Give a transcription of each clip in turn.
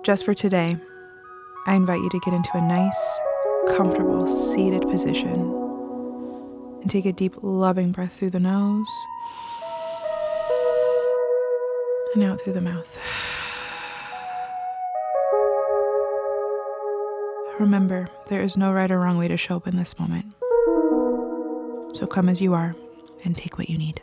Just for today, I invite you to get into a nice, comfortable, seated position and take a deep, loving breath through the nose and out through the mouth. Remember, there is no right or wrong way to show up in this moment. So come as you are and take what you need.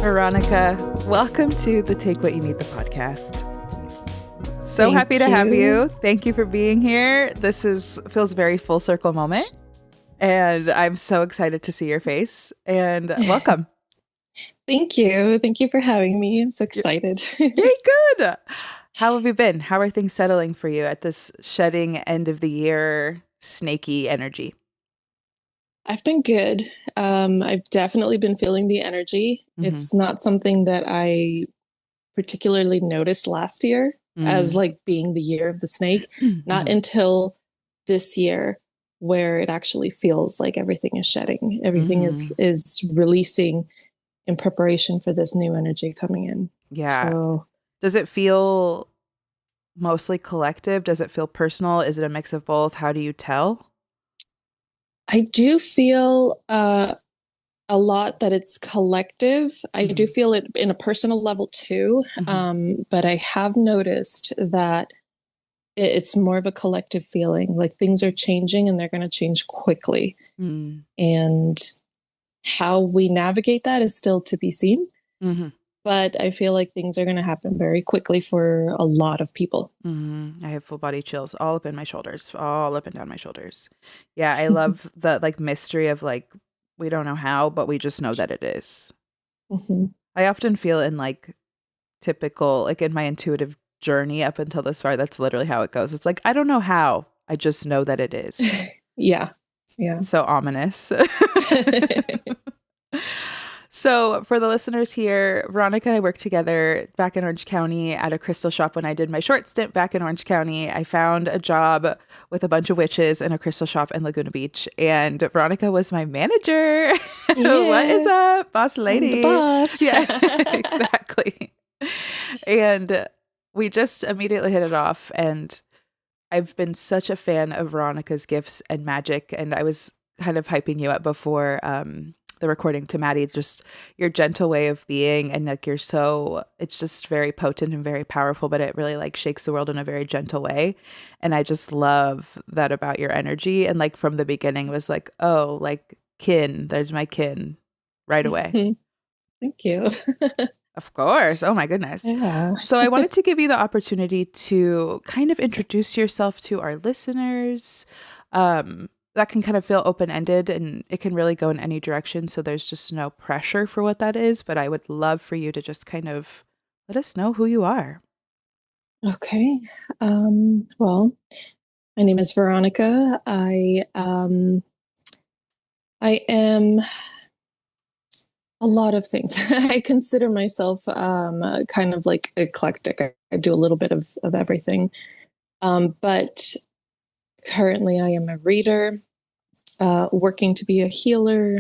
Veronica, welcome to the Take What You Need, the podcast. So happy to have you. Thank you for being here. This feels very full circle moment, and I'm so excited to see your face, and welcome. Thank you. Thank you for having me. I'm so excited. Yay, good. How have you been? How are things settling for you at this shedding end of the year snaky energy? I've been good. I've definitely been feeling the energy. Mm-hmm. It's not something that I particularly noticed last year as like being the year of the snake, not until this year where it actually feels like everything is shedding. Everything is releasing in preparation for this new energy coming in. Yeah. So does it feel mostly collective? Does it feel personal? Is it a mix of both? How do you tell? I do feel a lot that it's collective. I do feel it in a personal level too. But I have noticed that it's more of a collective feeling, like things are changing and they're going to change quickly. And how we navigate that is still to be seen. But I feel like things are going to happen very quickly for a lot of people. I have full body chills all up in my shoulders, all up and down my shoulders. Yeah, I love the like mystery of like, we don't know how, but we just know that it is. I often feel in like typical, like in my intuitive journey up until this far, that's literally how it goes. It's like, I don't know how, I just know that it is. Yeah. It's so ominous. So for the listeners here, Veronica and I worked together back in Orange County at a crystal shop. When I did my short stint back in Orange County, I found a job with a bunch of witches in a crystal shop in Laguna Beach. And Veronica was my manager. Yeah. What is up, boss lady? I'm the boss. Yeah, exactly. And we just immediately hit it off. And I've been such a fan of Veronica's gifts and magic. And I was kind of hyping you up before the recording to Maddie, just your gentle way of being, and like it's just very potent and very powerful, but it really like shakes the world in a very gentle way. And I just love that about your energy. And like from the beginning was like, oh, like there's my kin right away. Thank you. Of course. Oh my goodness. Yeah. So I wanted to give you the opportunity to kind of introduce yourself to our listeners. That can kind of feel open-ended and it can really go in any direction. So there's just no pressure for what that is. But I would love for you to just kind of let us know who you are. Okay. Well, my name is Veronica. I am a lot of things. I consider myself kind of like eclectic. I do a little bit of everything. But currently I am a reader. Working to be a healer,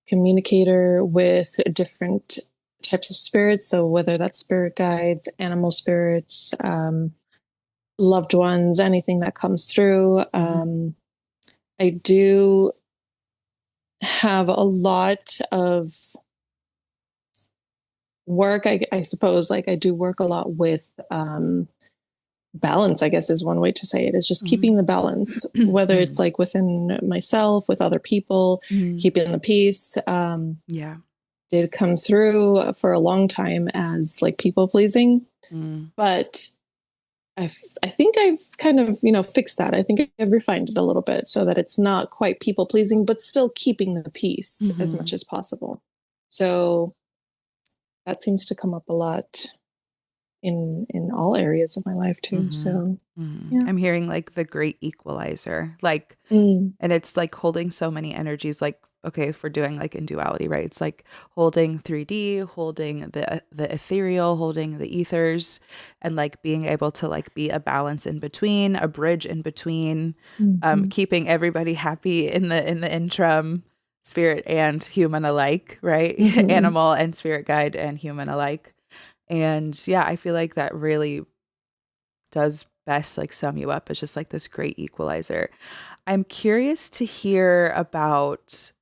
communicator with different types of spirits. So whether that's spirit guides, animal spirits, loved ones, anything that comes through. I do have a lot of work. I suppose like I do work a lot with balance, I guess is one way to say it, is just keeping the balance, whether it's like within myself, with other people, keeping the peace. Did come through for a long time as like people pleasing, but I think I've kind of, fixed that. I think I've refined it a little bit so that it's not quite people pleasing, but still keeping the peace as much as possible. So that seems to come up a lot in all areas of my life too. So yeah. I'm hearing like the great equalizer, like, and it's like holding so many energies, like, okay, if we're doing like in duality, right? It's like holding 3D, holding the ethereal, holding the ethers, and like being able to like be a balance in between, a bridge in between, keeping everybody happy in the interim, spirit and human alike, right? Animal and spirit guide and human alike. And yeah, I feel like that really does best like sum you up as just like this great equalizer. I'm curious to hear about,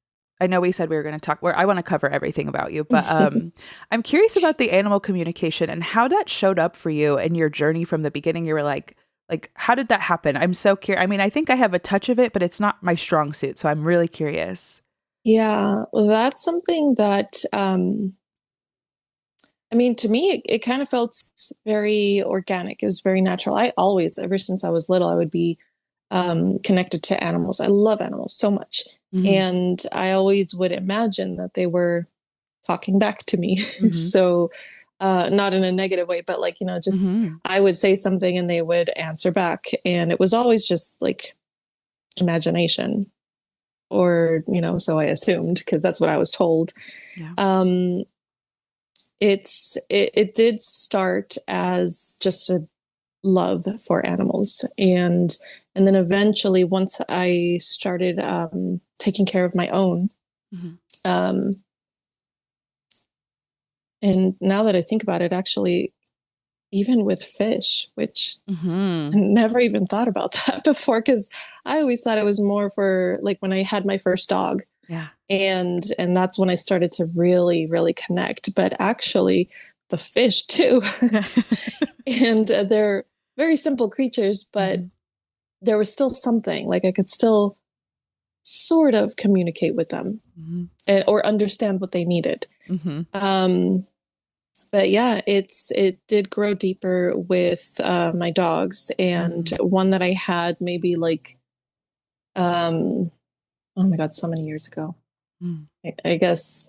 I know we said we were going to talk where I want to cover everything about you, but I'm curious about the animal communication and how that showed up for you in your journey from the beginning. You were like how did that happen? I'm so curious. I mean, I think I have a touch of it, but it's not my strong suit, so I'm really curious. Yeah, well, that's something that I mean, to me, it kind of felt very organic. It was very natural. I always, ever since I was little, I would be connected to animals. I love animals so much. And I always would imagine that they were talking back to me. So not in a negative way, but like, just I would say something and they would answer back. And it was always just like imagination or, so I assumed because that's what I was told. Yeah. It did start as just a love for animals, and then eventually, once I started taking care of my own, and now that I think about it, actually, even with fish, which I never even thought about that before, because I always thought it was more for like when I had my first dog. Yeah. And that's when I started to really, really connect. But actually, the fish too. And they're very simple creatures, but there was still something like I could still sort of communicate with them or understand what they needed. But yeah, it did grow deeper with my dogs, and one that I had maybe like, oh my God, so many years ago. I guess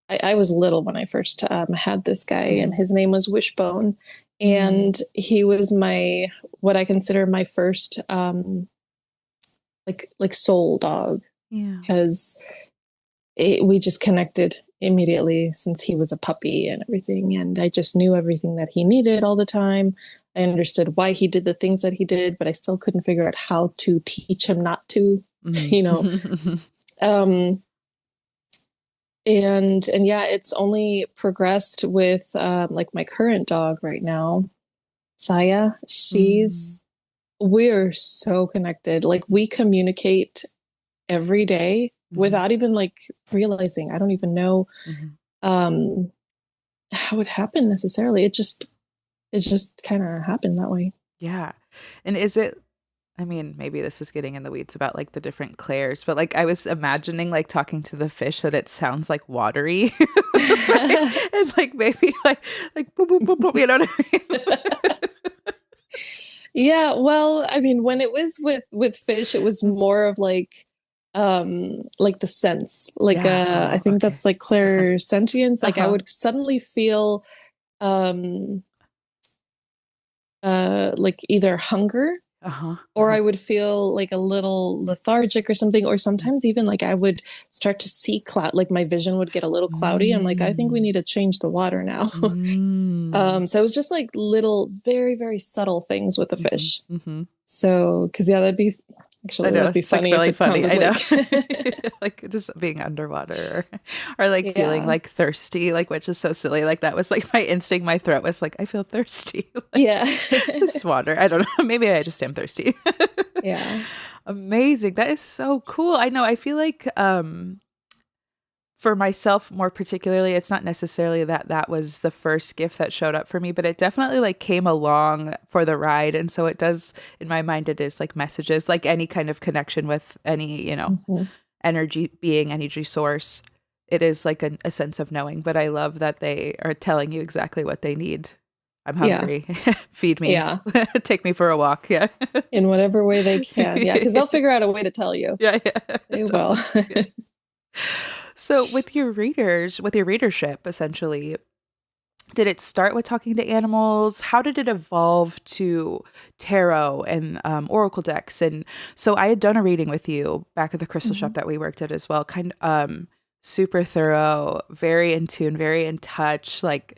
I was little when I first had this guy, and his name was Wishbone, and he was what I consider my first like soul dog, because we just connected immediately since he was a puppy and everything, and I just knew everything that he needed all the time. I understood why he did the things that he did, but I still couldn't figure out how to teach him not to, And yeah, it's only progressed with like my current dog right now, Saya. We're so connected. Like we communicate every day without even like realizing. I don't even know how it happened necessarily. It just kind of happened that way. Yeah. And is it, I mean, maybe this is getting in the weeds about like the different clairs, but like I was imagining like talking to the fish that it sounds like watery. And like maybe like boop, boop, boop, boop, you know what I mean? Yeah, well, I mean, when it was with fish, it was more of like the sense. Like I think that's like clairsentience. Like I would suddenly feel like either hunger or I would feel like a little lethargic or something, or sometimes even like I would start to see cloud, like my vision would get a little cloudy. I'm like, I think we need to change the water now. So it was just like little, very, very subtle things with the fish. So, because that'd be funny. Like really if it funny. I know. like like just being underwater or like feeling like thirsty, like, which is so silly. Like that was like my instinct. My throat was like, I feel thirsty. Like, just water. I don't know. Maybe I just am thirsty. Yeah. Amazing. That is so cool. I know. I feel like, for myself, more particularly, it's not necessarily that was the first gift that showed up for me, but it definitely like came along for the ride. And so it does, in my mind, it is like messages, like any kind of connection with any, energy being, energy source. It is like a sense of knowing, but I love that they are telling you exactly what they need. I'm hungry. Yeah. Feed me. Yeah. Take me for a walk. Yeah. In whatever way they can. Yeah. Because they'll figure out a way to tell you. Yeah. They will. Yeah. So with your readers, with your readership, essentially, did it start with talking to animals? How did it evolve to tarot and oracle decks? And so I had done a reading with you back at the crystal shop that we worked at as well. Super thorough, very in tune, very in touch. Like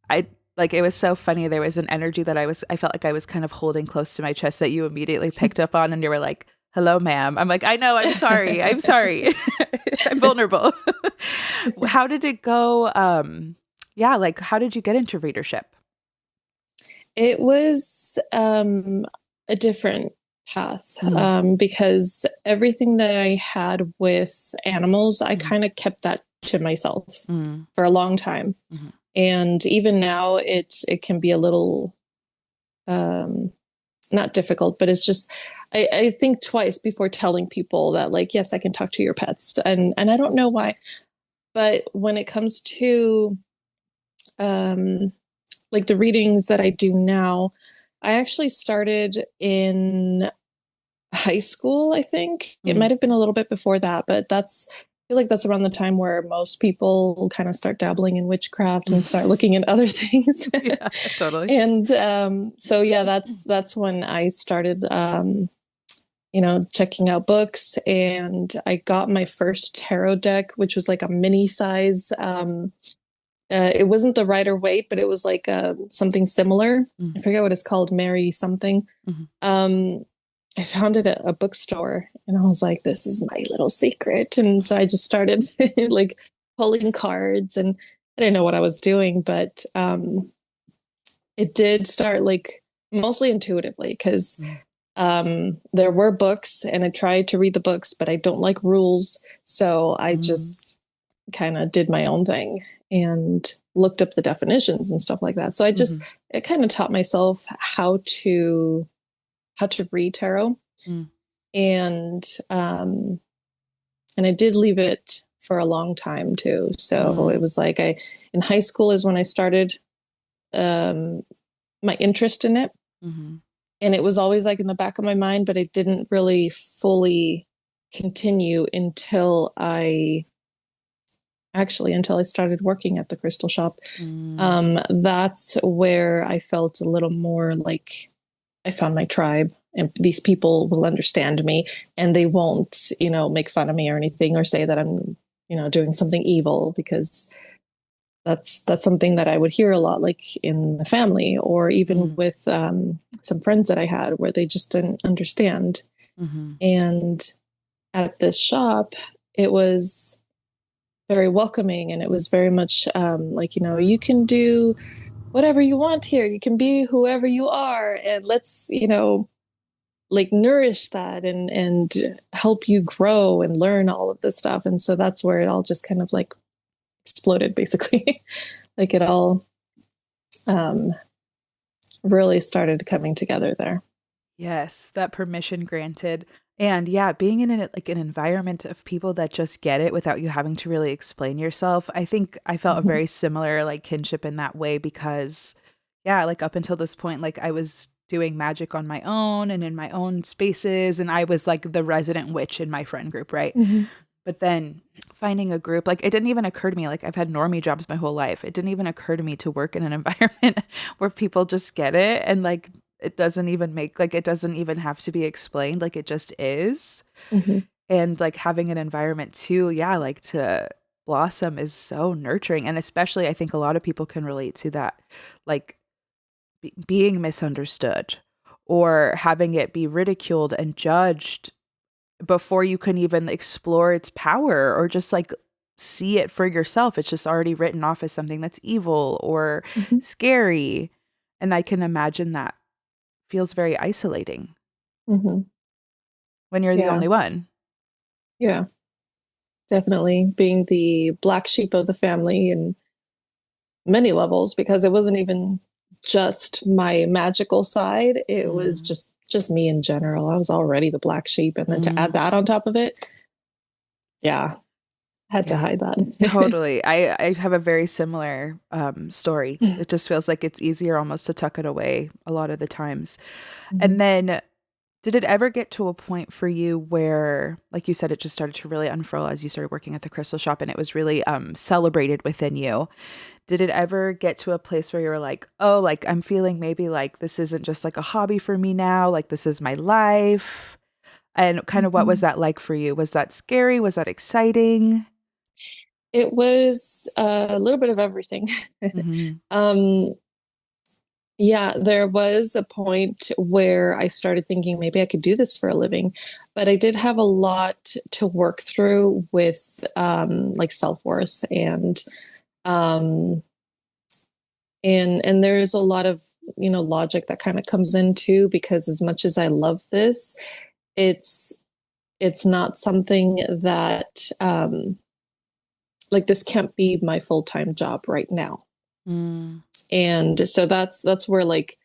it was so funny. There was an energy that I felt like I was kind of holding close to my chest that you immediately picked up on, and you were like, "Hello, ma'am." I'm like, "I know. I'm sorry. I'm sorry. I'm vulnerable." How did it go? Yeah, like how did you get into readership? It was a different path because everything that I had with animals, I kind of kept that to myself for a long time. And even now it can be a little not difficult, but it's just I think twice before telling people that, like, yes, I can talk to your pets. And I don't know why, but when it comes to like the readings that I do now, I actually started in high school, I think. It might have been a little bit before that, but I feel like that's around the time where most people kind of start dabbling in witchcraft and start looking at other things. Yeah, totally. And so yeah, that's when I started checking out books, and I got my first tarot deck, which was like a mini size. It wasn't the Rider-Waite, but it was like something similar. I forget what it's called, Mary something. I found it at a bookstore, and I was like, this is my little secret. And so I just started like pulling cards, and I didn't know what I was doing, but it did start like mostly intuitively, because there were books, and I tried to read the books, but I don't like rules. So I just kind of did my own thing and looked up the definitions and stuff like that. So I kind of taught myself how to read tarot. And I did leave it for a long time too. So it was like in high school is when I started my interest in it. And it was always like in the back of my mind, but it didn't really fully continue until I started working at the crystal shop. That's where I felt a little more like I found my tribe, and these people will understand me, and they won't, make fun of me or anything, or say that I'm, doing something evil, because that's something that I would hear a lot, like in the family, or even with some friends that I had, where they just didn't understand. And at this shop, it was very welcoming, and it was very much like, you can do whatever you want here. You can be whoever you are, and let's, like nourish that and help you grow and learn all of this stuff. And so that's where it all just kind of like exploded, basically. Like it all really started coming together there. Yes, that permission granted. And yeah, being in an environment of people that just get it without you having to really explain yourself. I think I felt a very similar like kinship in that way, because yeah, like up until this point, like I was doing magic on my own and in my own spaces, and I was like the resident witch in my friend group, right? But then finding a group, like it didn't even occur to me, like I've had normie jobs my whole life. It didn't even occur to me to work in an environment where people just get it, and like it doesn't even have to be explained, like it just is. And like having an environment too, yeah, like to blossom is so nurturing. And especially I think a lot of people can relate to that, like being misunderstood or having it be ridiculed and judged before you can even explore its power or just like see it for yourself. It's just already written off as something that's evil or scary. And I can imagine that feels very isolating when you're the only one. Yeah, definitely being the black sheep of the family in many levels, because it wasn't even just my magical side. It was just me in general. I was already the black sheep, and then to add that on top of it, yeah, had to hide that. Totally. I have a very similar story. It just feels like it's easier almost to tuck it away a lot of the times. And then did it ever get to a point for you where, like you said, it just started to really unfurl as you started working at the crystal shop, and it was really celebrated within you? did it ever get to a place where you were like, oh, like I'm feeling maybe like this isn't just like a hobby for me now, like this is my life? And kind of what was Mhm. that like for you? Was that scary? Was that exciting? It was a little bit of everything. Mm-hmm. um, yeah, there was a point where I started thinking maybe I could do this for a living, but I did have a lot to work through with like self-worth um, and there's a lot of logic that kind of comes into because as much as I love this, it's it's not something that like this can't be my full-time job right now. Mm. And so that's where like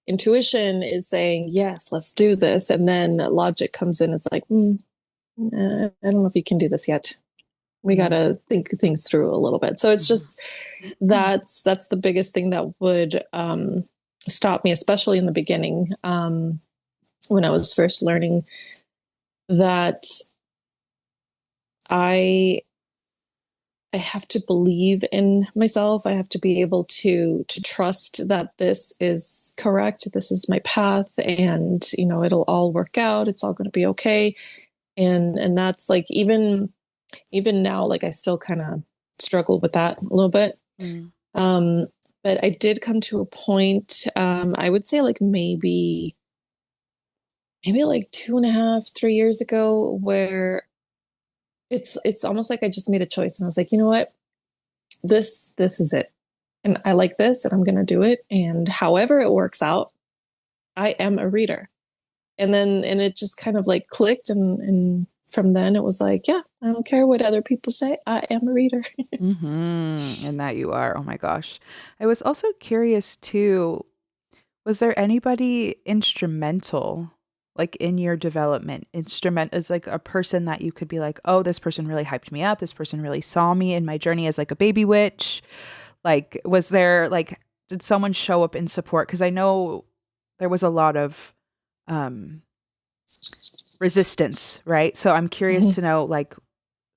intuition is saying, yes, let's do this. And then logic comes in. It's like, I don't know if you can do this yet. We got Mm. to think things through a little bit. So it's just, Mhm. that's the biggest thing that would stop me, especially in the beginning, when I was first learning that I I have to believe in myself. I have to be able to trust that this is correct. This is my path, and it'll all work out. It's all going to be okay. And that's like even now, like I still kind of struggle with that a little bit. Mm. Um, but I did come to a point. I would say like maybe like 2.5, 3 years ago, where it's almost like I just made a choice, and I was like, you know what, this is it, and I like this, and I'm gonna do it, and however it works out, I am a reader. And it just kind of like clicked, and from then it was like, yeah, I don't care what other people say, I am a reader. Mm-hmm. And that you are. Oh my gosh. I was also curious too, was there anybody instrumental like in your development? Instrument is like a person that you could be like, oh, this person really hyped me up. This person really saw me in my journey as like a baby witch. Like, was there like, did someone show up in support? Because I know there was a lot of um resistance, right? So I'm curious to know like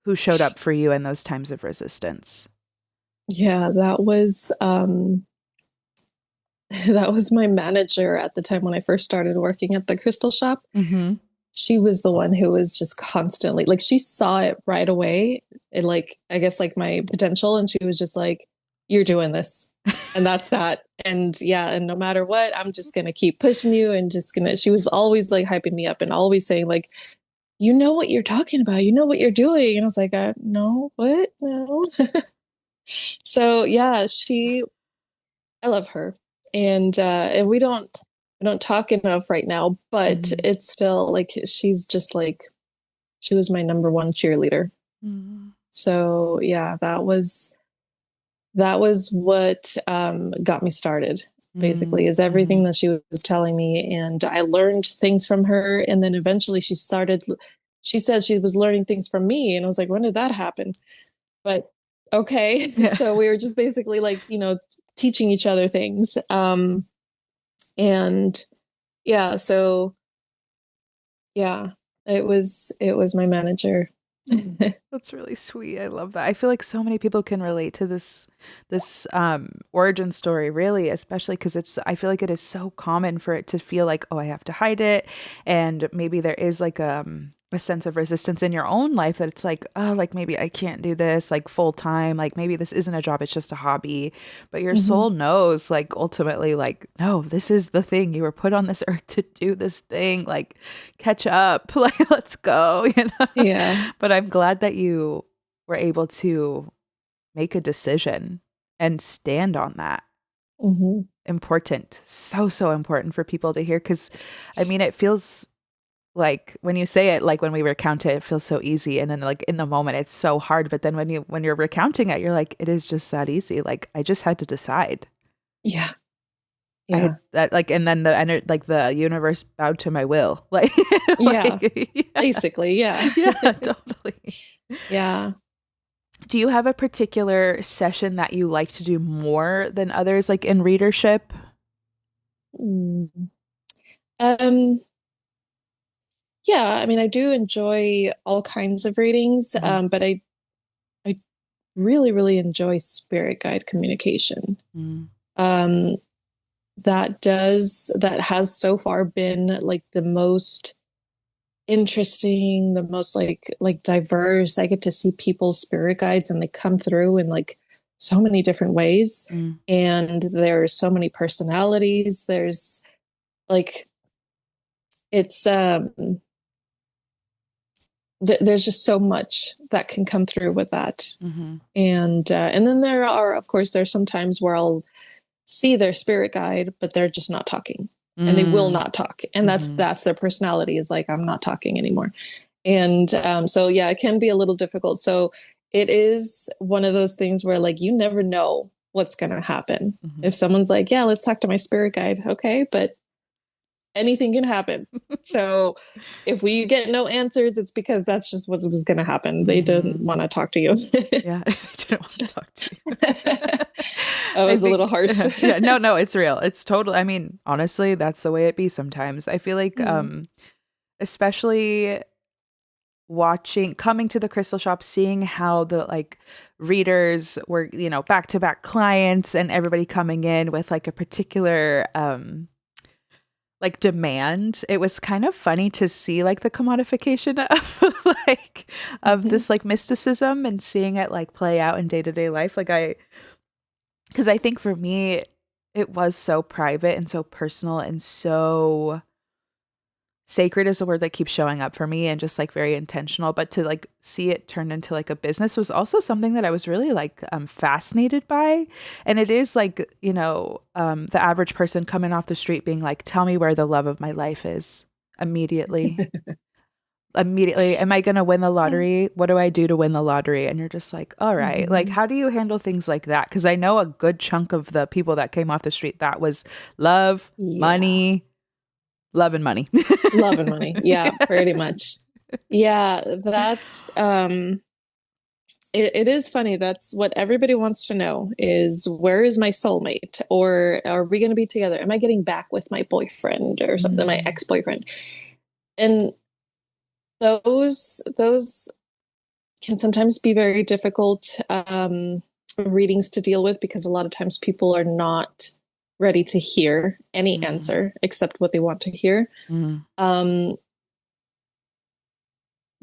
who showed up for you in those times of resistance. Yeah, that was that was my manager at the time when I first started working at the crystal shop. Mm-hmm. She was the one who was just constantly like, she saw it right away, it like, I guess, like my potential, and she was just like, you're doing this, and that's that. And yeah, and no matter what, I'm just gonna keep pushing you, and just gonna she was always like hyping me up and always saying like, you know what you're talking about, you know what you're doing. And I was like, no, what, no. So yeah, I love her. And we don't talk enough right now, but Mm-hmm. it's still like she's just like, she was my number one cheerleader. Mm-hmm. So yeah, that was what got me started, basically, is Mm-hmm. everything that she was telling me. And I learned things from her. And then eventually she said she was learning things from me. And I was like, when did that happen? But okay. Yeah. So we were just basically like, teaching each other things. And yeah, so yeah, it was my manager. That's really sweet. I love that. I feel like so many people can relate to this origin story, really, especially because it's I feel like it is so common for it to feel like, oh, I have to hide it. And maybe there is like a sense of resistance in your own life that it's like, oh, like maybe I can't do this like full time. Like maybe this isn't a job, it's just a hobby. But your Hmm. soul knows like ultimately, like, no, this is the thing. You were put on this earth to do this thing. Like catch up. Like let's go, you know. Yeah. But I'm glad that you were able to make a decision and stand on that. Hmm. Important. So, so important for people to hear. Cause I mean, it feels like when you say it, like when we recount it, it feels so easy. And then like in the moment, it's so hard. But then when you're recounting it, you're like, it is just that easy. Like I just had to decide. Yeah. I Yeah. had that like, and then like the universe bowed to my will. Like, Yeah. like, yeah, Basically, yeah. yeah, totally. Yeah. Do you have a particular session that you like to do more than others, like in readership? Mm. Um, yeah, I mean, I do enjoy all kinds of readings, Mhm. but I really, really enjoy spirit guide communication. Mm. Um, that has so far been like the most interesting, the most like diverse. I get to see people's spirit guides and they come through in like so many different ways. Mm. And there's so many personalities. There's like it's there's just so much that can come through with that. Mm-hmm. And then there are, of course, there's some times where I'll see their spirit guide, but they're just not talking, and they will not talk. And Mm-hmm. that's their personality, is like, I'm not talking anymore. And so, yeah, it can be a little difficult. So it is one of those things where like, you never know what's going to happen. Mm-hmm. If someone's like, yeah, let's talk to my spirit guide. Okay. But anything can happen. So if we get no answers, it's because that's just what was going to happen. They didn't want to talk to you. Yeah, I didn't want to talk to you. I was a little harsh. Yeah, no, it's real. It's total. I mean, honestly, that's the way it be sometimes. I feel like, especially coming to the crystal shop, seeing how the like readers were, back to back clients and everybody coming in with like a particular, like demand. It was kind of funny to see like the commodification of of this like mysticism and seeing it like play out in day-to-day life. Because I think for me, it was so private and so personal and so sacred is a word that keeps showing up for me, and just like very intentional. But to like see it turn into like a business was also something that I was really like fascinated by. And it is like, the average person coming off the street being like, tell me where the love of my life is immediately. Immediately, am I going to win the lottery? What do I do to win the lottery? And you're just like, all right, like, how do you handle things like that? Because I know a good chunk of the people that came off the street, that was love, money, love and money. Love and money. Yeah, pretty much. Yeah, that's it is funny. That's what everybody wants to know, is where is my soulmate? Or are we going to be together? Am I getting back with my boyfriend or something, my ex-boyfriend? And those can sometimes be very difficult readings to deal with, because a lot of times people are not ready to hear any answer except what they want to hear.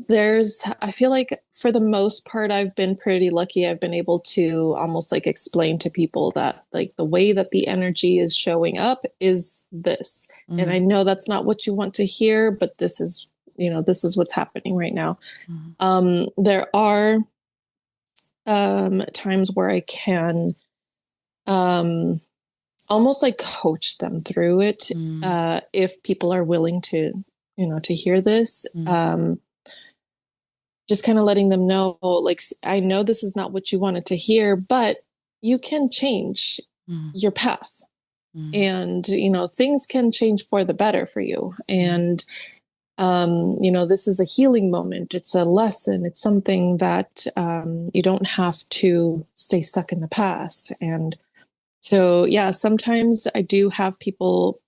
I feel like for the most part, I've been pretty lucky. I've been able to almost like explain to people that like the way that the energy is showing up is this. And I know that's not what you want to hear, but this is what's happening right now. There are times where I can almost like coach them through it, if people are willing to hear this. Just kind of letting them know, like, I know this is not what you wanted to hear, but you can change your path, and things can change for the better for you. And this is a healing moment. It's a lesson. It's something that you don't have to stay stuck in the past. And so, yeah, sometimes I do have people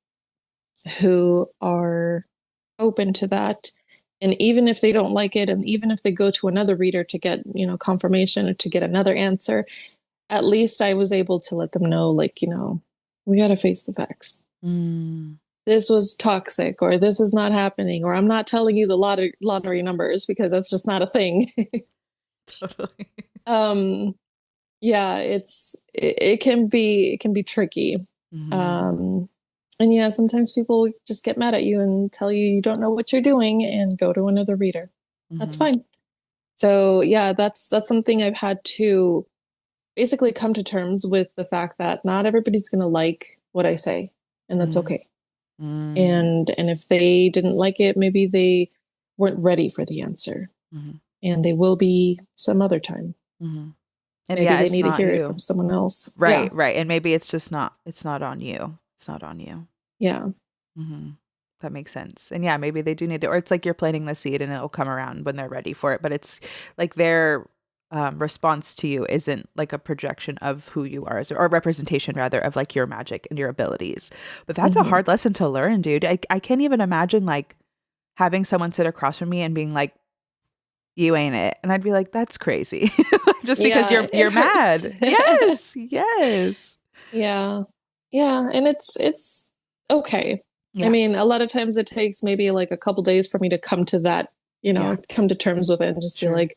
who are open to that. And even if they don't like it, and even if they go to another reader to get, confirmation or to get another answer, at least I was able to let them know, like, we got to face the facts. This was toxic, or this is not happening, or I'm not telling you the lottery numbers because that's just not a thing. Totally. Yeah, it can be tricky. And yeah, sometimes people just get mad at you and tell you don't know what you're doing and go to another reader. That's fine. So yeah, that's something I've had to basically come to terms with, the fact that not everybody's going to like what I say, and that's okay. And if they didn't like it, maybe they weren't ready for the answer, and they will be some other time. And maybe they need to hear it from someone else. Right. And maybe it's not on you. It's not on you. Yeah. That makes sense. And yeah, maybe they do need to, or it's like you're planting the seed and it'll come around when they're ready for it. But it's like their response to you isn't like a projection of who you are, or representation rather of like your magic and your abilities. But that's a hard lesson to learn, dude. I can't even imagine like having someone sit across from me and being like, you ain't it. And I'd be like, that's crazy. Just because Yeah, you're it hurts. mad. Yes. Yes. Yeah. Yeah, and it's okay. I Yeah. mean, a lot of times it takes maybe like a couple days for me to come to that, Yeah. come to terms with it and just be Sure. like,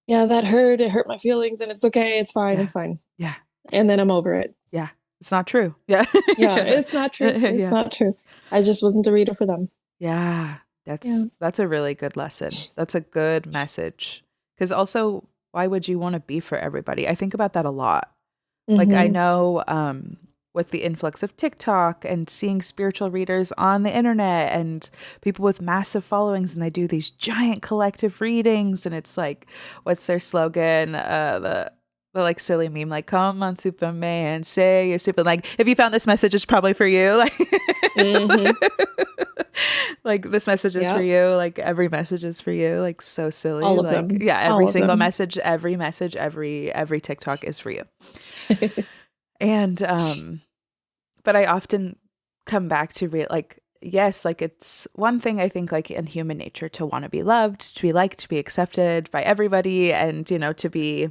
yeah, that hurt. It hurt my feelings and it's okay. It's fine. Yeah. It's fine. Yeah. And then I'm over it. Yeah. It's not true. Yeah. Yeah, it's not true. It's Yeah. not true. I just wasn't the reader for them. Yeah. Yeah. That's a really good lesson. That's a good message. Because also, why would you want to be for everybody? I think about that a lot. Like I Mm-hmm. know with the influx of TikTok and seeing spiritual readers on the internet and people with massive followings and they do these giant collective readings and it's like, what's their slogan? The like silly meme, like, come on, Superman, say you're super. Like, if you found this message, it's probably for you. Like, Mm-hmm. like this message is for Yep. you. Like every message is for you. Like so silly. All of Like them. yeah, every All of single them. message, every TikTok is for you. And but I often come back to like yes, like it's one thing I think like in human nature to want to be loved, to be liked, to be accepted by everybody and to be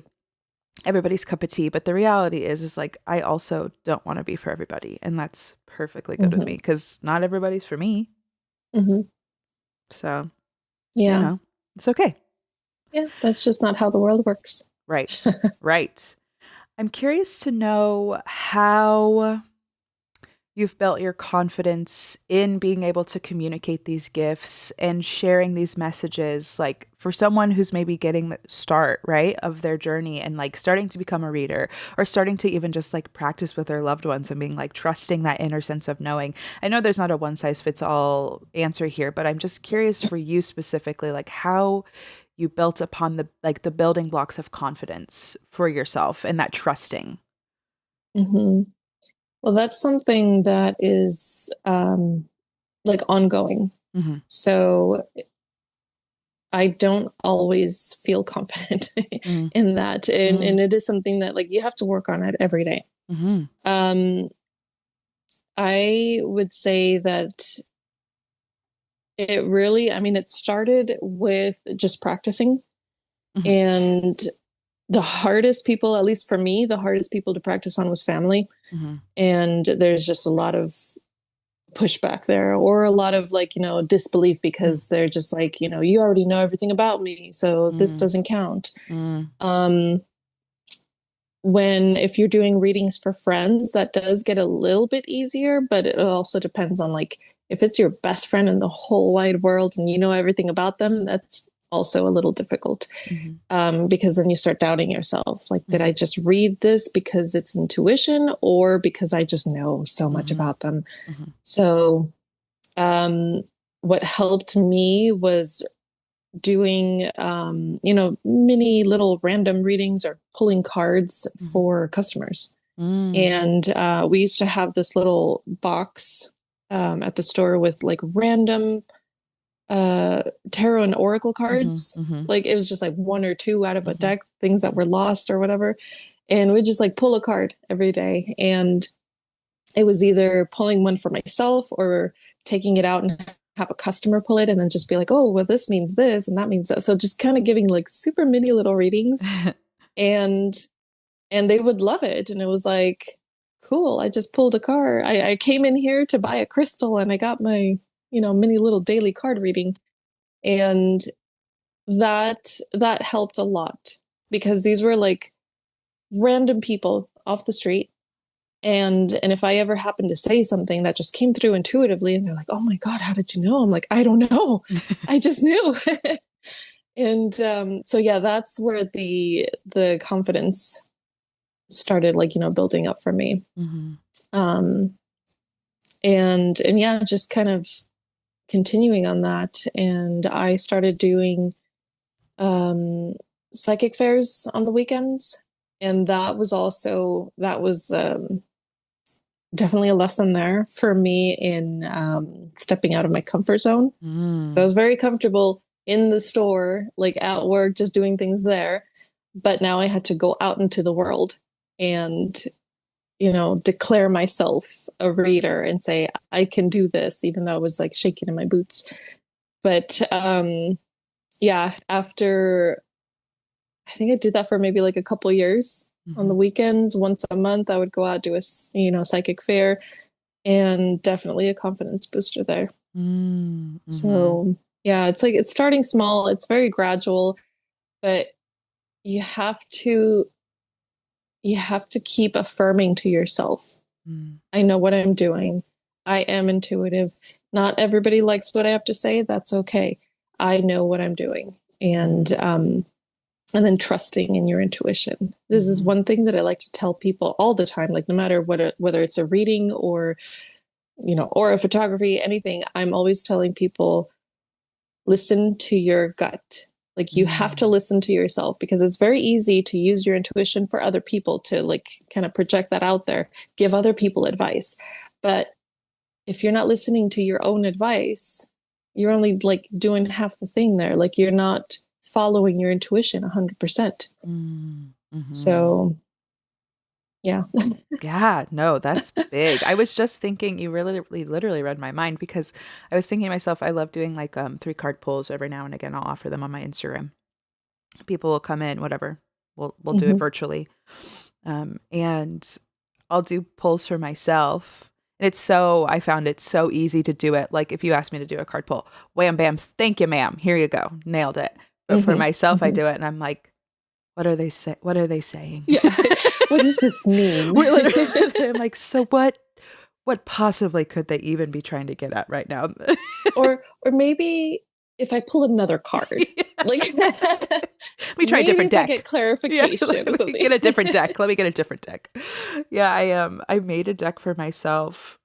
everybody's cup of tea, but the reality is like I also don't want to be for everybody and that's perfectly good with Mm-hmm. me cuz not everybody's for me. Mm-hmm. So, Yeah. it's okay. Yeah. That's just not how the world works. Right. Right. I'm curious to know how you've built your confidence in being able to communicate these gifts and sharing these messages, like for someone who's maybe getting the start, right, of their journey and like starting to become a reader or starting to even just like practice with their loved ones and being like trusting that inner sense of knowing. I know there's not a one size fits all answer here, but I'm just curious for you specifically, like how you built upon the building blocks of confidence for yourself and that trusting. Mm-hmm. Well, that's something that is like ongoing. Mm-hmm. So I don't always feel confident in that. Mm-hmm. And it is something that like you have to work on it every day. Mm-hmm. Um, I would say that it really, I mean, it started with just practicing. Mm-hmm. And the hardest people, at least for me, the hardest people to practice on was family. Mm-hmm. And there's just a lot of pushback there or a lot of like disbelief because they're just like you already know everything about me, so this Mm-hmm. doesn't count. Mm-hmm. When if you're doing readings for friends, that does get a little bit easier, but it also depends on like if it's your best friend in the whole wide world and you know everything about them, that's also a little difficult. Mm-hmm. Because then you start doubting yourself, like did Mm-hmm. I just read this because it's intuition or because I just know so much Mm-hmm. about them? Mm-hmm. So what helped me was doing mini little random readings or pulling cards Mm-hmm. for customers. Mm-hmm. And we used to have this little box at the store with like random tarot and oracle cards. Mm-hmm. Like it was just like one or two out of a Mm-hmm. deck, things that were lost or whatever. And we just like pull a card every day. And it was either pulling one for myself or taking it out and have a customer pull it and then just be like, oh, well, this means this and that means that. So just kind of giving like super mini little readings and they would love it. And it was like, cool, I just pulled a card. I came in here to buy a crystal and I got my, mini little daily card reading. And that helped a lot because these were like random people off the street. And if I ever happened to say something that just came through intuitively and they're like, oh my God, how did you know? I'm like, I don't know. I just knew. And so yeah, that's where the confidence started like, building up for me. Mm-hmm. Um and yeah, just kind of continuing on that. And I started doing psychic fairs on the weekends. And that was definitely a lesson there for me in stepping out of my comfort zone. So I was very comfortable in the store, like at work, just doing things there. But now I had to go out into the world and, declare myself a reader and say, I can do this, even though I was like shaking in my boots. But yeah, after I think I did that for maybe like a couple years. On the Mm-hmm. weekends, once a month, I would go out, do a, psychic fair, and definitely a confidence booster there. Mm-hmm. So yeah, it's like it's starting small, it's very gradual, but you have to keep affirming to yourself, Mm. I know what I'm doing. I am intuitive. Not everybody likes what I have to say. That's okay. I know what I'm doing. And then trusting in your intuition. This is Mm-hmm. one thing that I like to tell people all the time, like no matter whether it's a reading or, or a photography, anything, I'm always telling people, listen to your gut. Like you have to Mm. listen to yourself because it's very easy to use your intuition for other people to like kind of project that out there, give other people advice. But if you're not listening to your own advice, you're only like doing half the thing there. Like you're not following your intuition 100%. Mm-hmm. So, yeah. Yeah, no, that's big. I was just thinking, you really literally read my mind because I was thinking to myself, I love doing like 3 card pulls every now and again. I'll offer them on my Instagram. People will come in, whatever. We'll do it Mm-hmm. virtually. And I'll do pulls for myself. And I found it so easy to do it. Like if you ask me to do a card pull, wham, bam, thank you, ma'am. Here you go. Nailed it. But for Mm-hmm. myself, I Mm-hmm. do it and I'm like, what are they say? What are they saying? Yeah. What does this mean? We're literally, I'm like, so what possibly could they even be trying to get at right now? Or maybe if I pull another card, Yeah. like Let me try a maybe different if I get deck. Yeah, clarification or let me something. get a different deck. Let me get a different deck. Yeah, I made a deck for myself.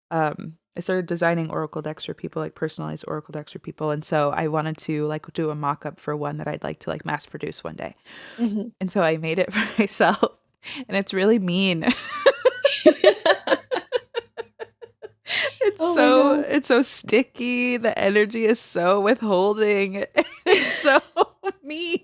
I started designing oracle decks for people, like personalized oracle decks for people, and so I wanted to like do a mock-up for one that I'd like to like mass produce one day. Mm-hmm. And so I made it for myself, and it's really mean. Oh my God. It's so sticky. The energy is so withholding. It's so mean.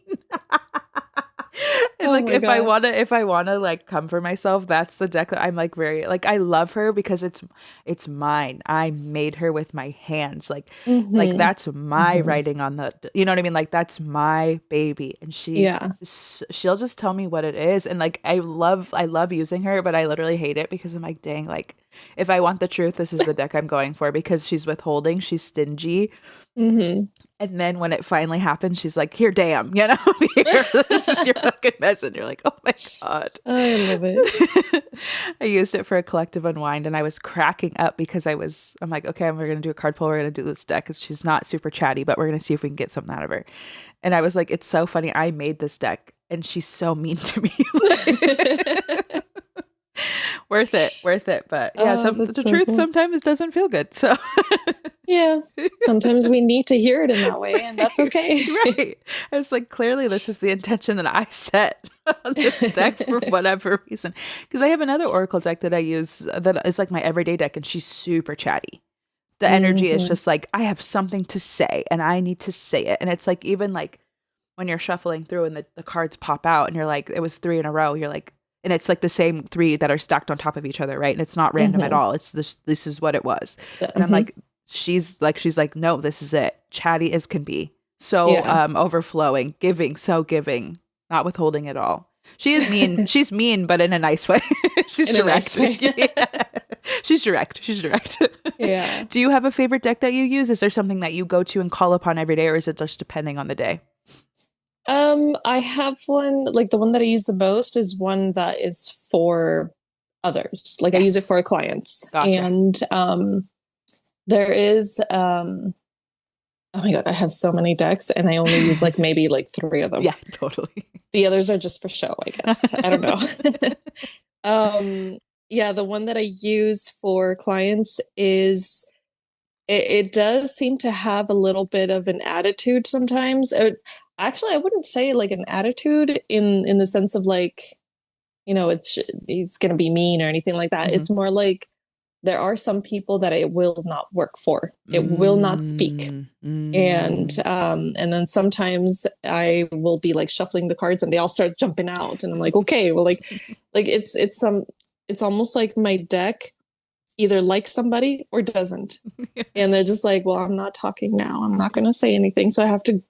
And Oh like my God. if I wanna like come for myself, that's the deck that I'm like very like I love her because it's mine. I made her with my hands. Like Mm-hmm. that's my Mm-hmm. writing on the you know what I mean? Like that's my baby. And Yeah. she'll just tell me what it is. And like I love using her, but I literally hate it because I'm like, dang, like if I want the truth, this is the deck I'm going for because she's withholding, she's stingy. Mm-hmm. And then when it finally happens, she's like, here, damn, you know, here, this is your fucking mess. And you're like, oh my God. I love it. I used it for a collective unwind and I was cracking up because I'm like, okay, we're going to do a card pull. We're going to do this deck because she's not super chatty, but we're going to see if we can get something out of her. And I was like, it's so funny. I made this deck and she's so mean to me. Worth it. Worth it. But yeah, Oh, that's the so truth cool. sometimes doesn't feel good. So. Yeah. Sometimes we need to hear it in that way, and that's okay. Right. It's like clearly this is the intention that I set on this deck for whatever reason. Because I have another Oracle deck that I use that is like my everyday deck, and she's super chatty. The energy is Mm-hmm. just like, I have something to say and I need to say it. And it's like, even like when you're shuffling through and the cards pop out and you're like, it was 3 in a row, you're like, and it's like the same 3 that are stacked on top of each other, right? And it's not random at Mm-hmm. all. It's this is what it was. And I'm Mm-hmm. like, she's like, no, this is it. Chatty as can be. So Yeah. overflowing, giving, not withholding at all. She is mean. She's mean, but in a nice way. She's In a nice direct. way. Yeah. She's direct. She's direct. Yeah. Do you have a favorite deck that you use? Is there something that you go to and call upon every day, or is it just depending on the day? I have one, like the one that I use the most is one that is for others. Like I use it Yes. for clients. Gotcha. And there is oh my God, I have so many decks and I only use like maybe like 3 of them. Yeah, totally. The others are just for show, I guess. I don't know. Yeah, the one that I use for clients is it does seem to have a little bit of an attitude sometimes. Actually, I wouldn't say like an attitude in the sense of like, he's going to be mean or anything like that. Mhm. It's more like there are some people that it will not work for. It will not speak. Mm, And then sometimes I will be like shuffling the cards and they all start jumping out and I'm like, okay, well like it's almost like my deck either likes somebody or doesn't. And they're just like, well, I'm not talking now. I'm not going to say anything. So I have to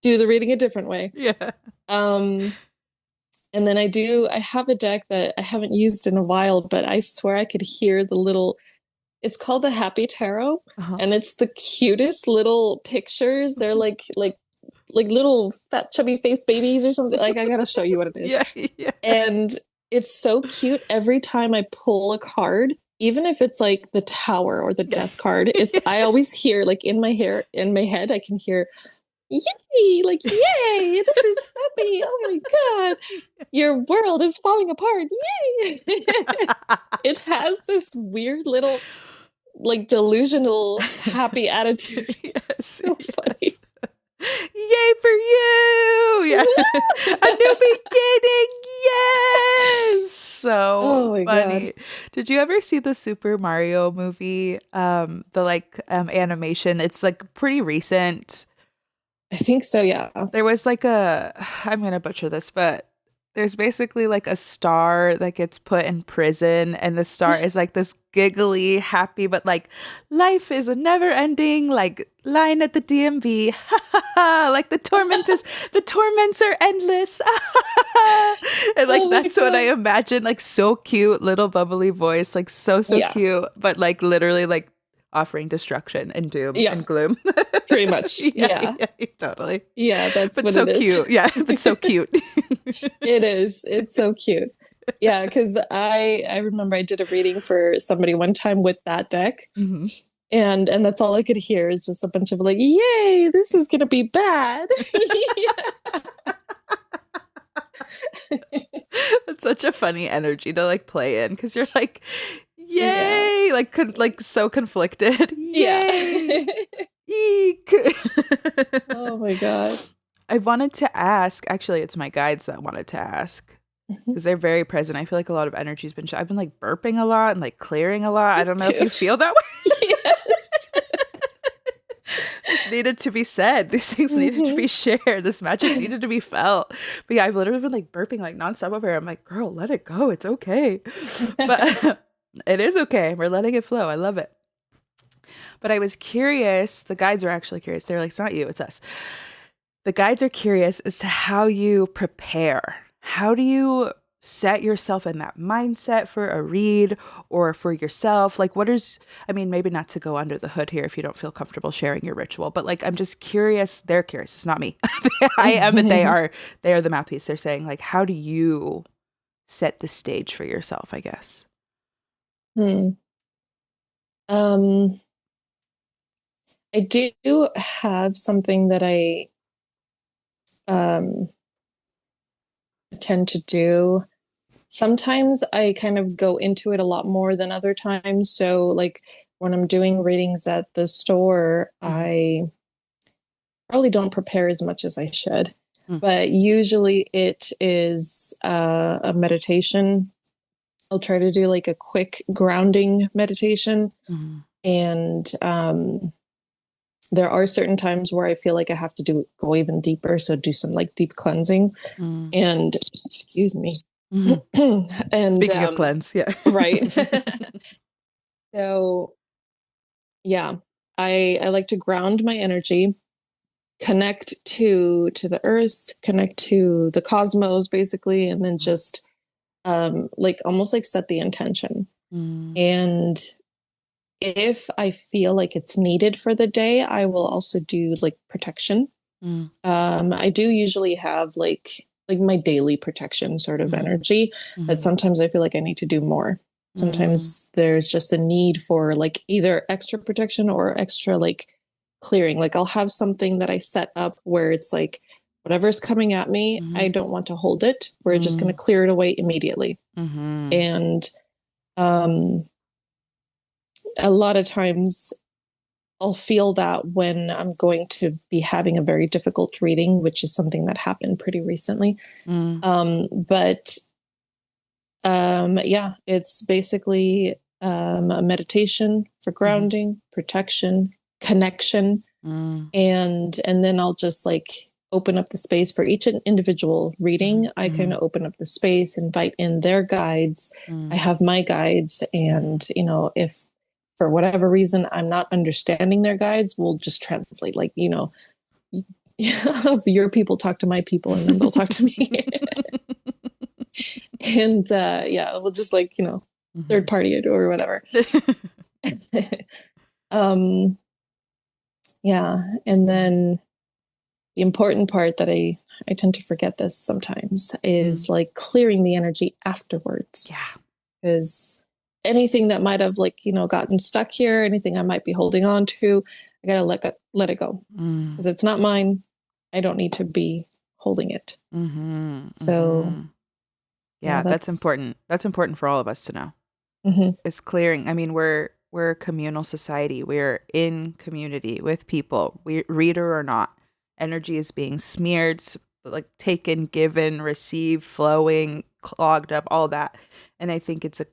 do the reading a different way. Yeah. Um, and then I have a deck that I haven't used in a while, but I swear I could hear the little, it's called the Happy Tarot, Uh-huh. and it's the cutest little pictures. They're like little fat chubby face babies or something. Like I gotta show you what it is. Yeah. Yeah. And it's so cute every time I pull a card, even if it's like the Tower or the Death card. It's I always hear like in my head, I can hear yay, like yay, this is happy. Oh my god, your world is falling apart. Yay. It has this weird little like delusional happy attitude. Yes. So funny. Yay for you! Yeah. A new beginning. Yes. So Oh my funny. god. Did you ever see the Super Mario movie? The like animation. It's like pretty recent. I think so, yeah. There was like I'm gonna butcher this, but there's basically like a star that gets put in prison, and the star is like this giggly, happy, but like life is a never ending, like line at the DMV. Like the torments are endless. And like Oh my that's what I god. imagine, like so cute, little bubbly voice, like so Yeah. cute, but like literally like offering destruction and doom Yeah. and gloom. Pretty much. Yeah. Yeah, totally. Yeah, that's But what so it is. cute. Yeah, but so cute. It is. It's so cute. Yeah, because I remember I did a reading for somebody one time with that deck, Mhm. and that's all I could hear is just a bunch of like, "Yay, this is gonna be bad." That's such a funny energy to like play in because you're like, Yeah. yay, like like so conflicted. Yeah. Yay. Eek. Oh my god. I wanted to ask, actually, it's my guides that wanted to ask Mhm. because they're very present. I feel like a lot of energy's been, I've been like burping a lot and like clearing a lot. I don't know if you Dude. feel that way. Yes. This needed to be said. These things needed to be shared. This magic needed to be felt. But yeah, I've literally been like burping like nonstop over here. I'm like, girl, let it go. It's okay. But it is okay. We're letting it flow. I love it. But I was curious. The guides are actually curious. They're like, it's not you, it's us. The guides are curious as to how you prepare. How do you set yourself in that mindset for a read or for yourself? Like, what is, I mean, maybe not to go under the hood here if you don't feel comfortable sharing your ritual, but like, I'm just curious. They're curious. It's not me. I am, but they are the mouthpiece. They're saying, like, how do you set the stage for yourself, I guess? Um, I do have something that I um tend to do. Sometimes I kind of go into it a lot more than other times. So like when I'm doing readings at the store, I probably don't prepare as much as I should. But usually it is a meditation. I'll try to do like a quick grounding meditation. And there are certain times where I feel like I have to go even deeper. So do some like deep cleansing. And excuse me. And speaking of cleanse, yeah. Right. So yeah, I like to ground my energy, connect to the earth, connect to the cosmos basically, and then just like almost like set the intention. And if I feel like it's needed for the day, I will also do like protection. I do usually have like my daily protection sort of energy, but sometimes I feel like I need to do more. Sometimes there's just a need for like either extra protection or extra like clearing. Like I'll have something that I set up where it's like whatever's coming at me, I don't want to hold it. We're just going to clear it away immediately. And a lot of times I'll feel that when I'm going to be having a very difficult reading, which is something that happened pretty recently. But yeah, it's basically a meditation for grounding, protection, connection, and then I'll just like open up the space for each individual reading. I kind of open up the space, invite in their guides. I have my guides, and you know, if for whatever reason I'm not understanding their guides, we'll just translate. Like, you know, Have your people talk to my people, and then they'll talk to me. And yeah, we'll just like, third party it or whatever. um yeah, and then the important part that I tend to forget this sometimes is like clearing the energy afterwards. Yeah. Because anything that might have like, gotten stuck here, anything I might be holding on to, I gotta let it go. Because it's not mine. I don't need to be holding it. So yeah, that's important. That's important for all of us to know. It's clearing. I mean, we're a communal society. We're in community with people. We reader or not. Energy is being smeared, like taken, given, received, flowing, clogged up, all that. And I think it's a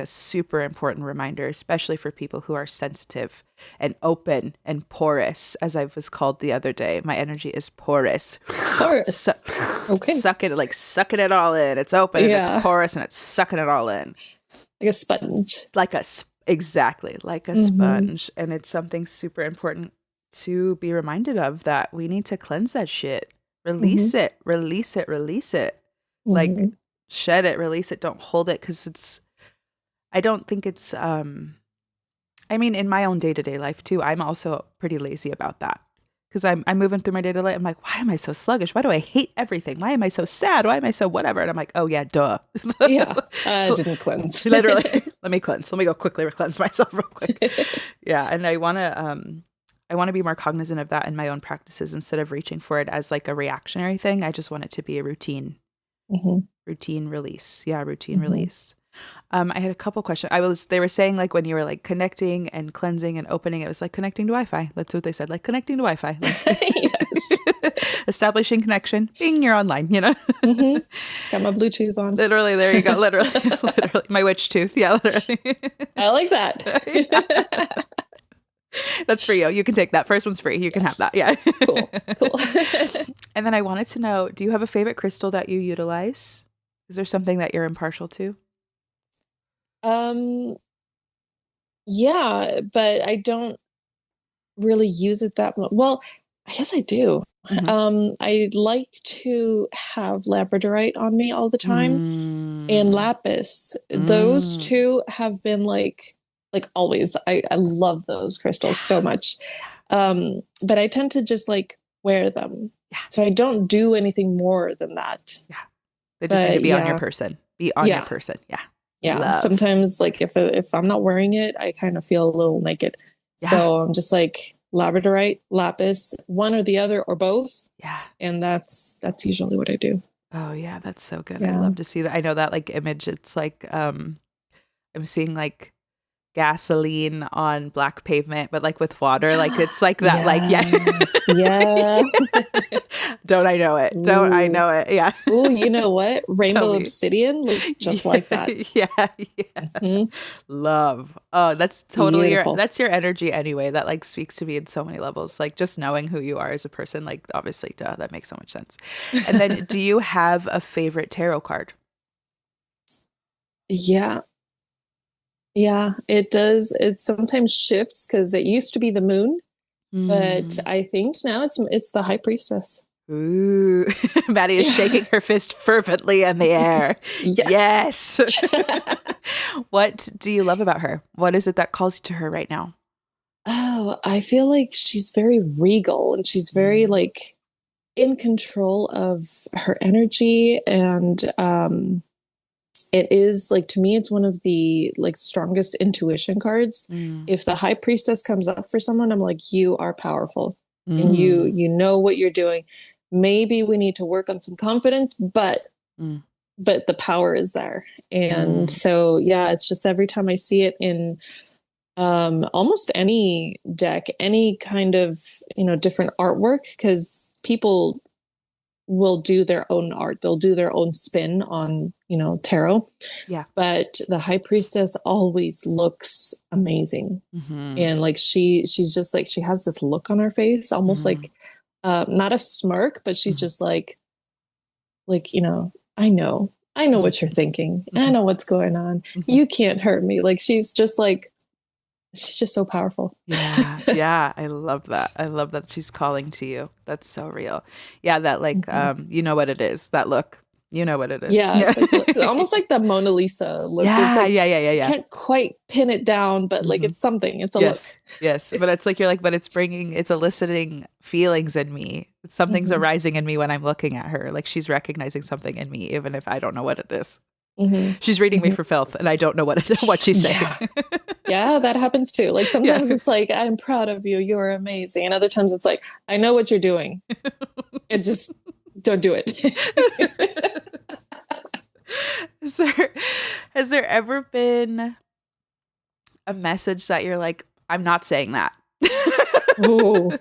super important reminder, especially for people who are sensitive and open and porous, as I was called the other day. My energy is porous. Porous. Okay. Sucking it all in. It's open and it's porous and it's sucking it all in. Like a sponge. Exactly, like a sponge. And it's something super important to be reminded of, that we need to cleanse that shit. Release it. Like, shed it, release it. Don't hold it, because I don't think it's, I mean, in my own day-to-day life too, I'm also pretty lazy about that. Because I'm moving through my day-to-day life. I'm like, why am I so sluggish? Why do I hate everything? Why am I so sad? Why am I so whatever? And I'm like, oh yeah, duh. Yeah, I didn't cleanse. Literally, let me cleanse. Let me go quickly cleanse myself real quick. Yeah, and I want to be more cognizant of that in my own practices, instead of reaching for it as like a reactionary thing. I just want it to be a routine. Routine release. Yeah, routine release. I had a couple questions. They were saying like when you were like connecting and cleansing and opening, it was like connecting to Wi-Fi. That's what they said, like connecting to Wi-Fi. Like, establishing connection, being you're online, Got my Bluetooth on. Literally, there you go. Literally, my witch tooth. Yeah, literally. I like that. That's for you. You can take that. First one's free. You can have that. Yeah. Cool. And then I wanted to know, do you have a favorite crystal that you utilize? Is there something that you're impartial to? Yeah, but I don't really use it that much. Well, I guess I do. I like to have labradorite on me all the time, and lapis. Those two have been like always. I love those crystals so much. But I tend to just like wear them. Yeah. So I don't do anything more than that. Yeah. They just need to be on your person. Be on your person. Yeah. Yeah. Love. Sometimes like if I'm not wearing it, I kind of feel a little naked. Yeah. So I'm just like labradorite, lapis, one or the other or both. Yeah. And that's usually what I do. Oh yeah, that's so good. Yeah. I love to see that. I know that like image. It's like I'm seeing like gasoline on black pavement, but like with water, like it's like that. Yes. Like yeah. Don't I know it? Don't I know it? Yeah. Oh, you know what? Rainbow obsidian looks just like that. Yeah. Love. Oh, that's totally that's your energy anyway. That like speaks to me in so many levels. Like just knowing who you are as a person, like obviously, duh, that makes so much sense. And then do you have a favorite tarot card? Yeah. Yeah, it does. It sometimes shifts because it used to be the moon, but I think now it's the high priestess. Ooh, Maddie is shaking her fist fervently in the air. Yes. What do you love about her? What is it that calls you to her right now? Oh, I feel like she's very regal and she's very like in control of her energy, and it is like, to me, it's one of the like strongest intuition cards. If the high priestess comes up for someone, I'm like, you are powerful and you know what you're doing. Maybe we need to work on some confidence, but the power is there. And so, yeah, it's just every time I see it in almost any deck, any kind of, different artwork, because people will do their own art. They'll do their own spin on, tarot. Yeah. But the high priestess always looks amazing. And like, she's just like, she has this look on her face, almost like, not a smirk, but she's just like, I know what you're thinking. I know what's going on. You can't hurt me. Like, she's just like she's just so powerful. Yeah. Yeah. I love that. I love that she's calling to you. That's so real. Yeah. That like, Mhm. you know what it is. That look, you know what it is. Yeah, Yeah. it's like almost like the Mona Lisa look. It's Yeah. like Yeah. Yeah. Yeah. Yeah. can't quite pin it down, but like Hmm. it's something. It's a look. Yes. Yes. But it's like, you're like, but it's eliciting feelings in me. Something's Hmm. arising in me when I'm looking at her. Like she's recognizing something in me, even if I don't know what it is. Hmm. She's reading me Hmm. for filth and I don't know what she's saying. Yeah. Yeah, that happens too. Like Yeah. sometimes it's like, I'm proud of you, you're amazing. And other times it's like, I know what you're doing. And just don't do it. Is there has there ever been a message that you're like, I'm not saying that? Ooh.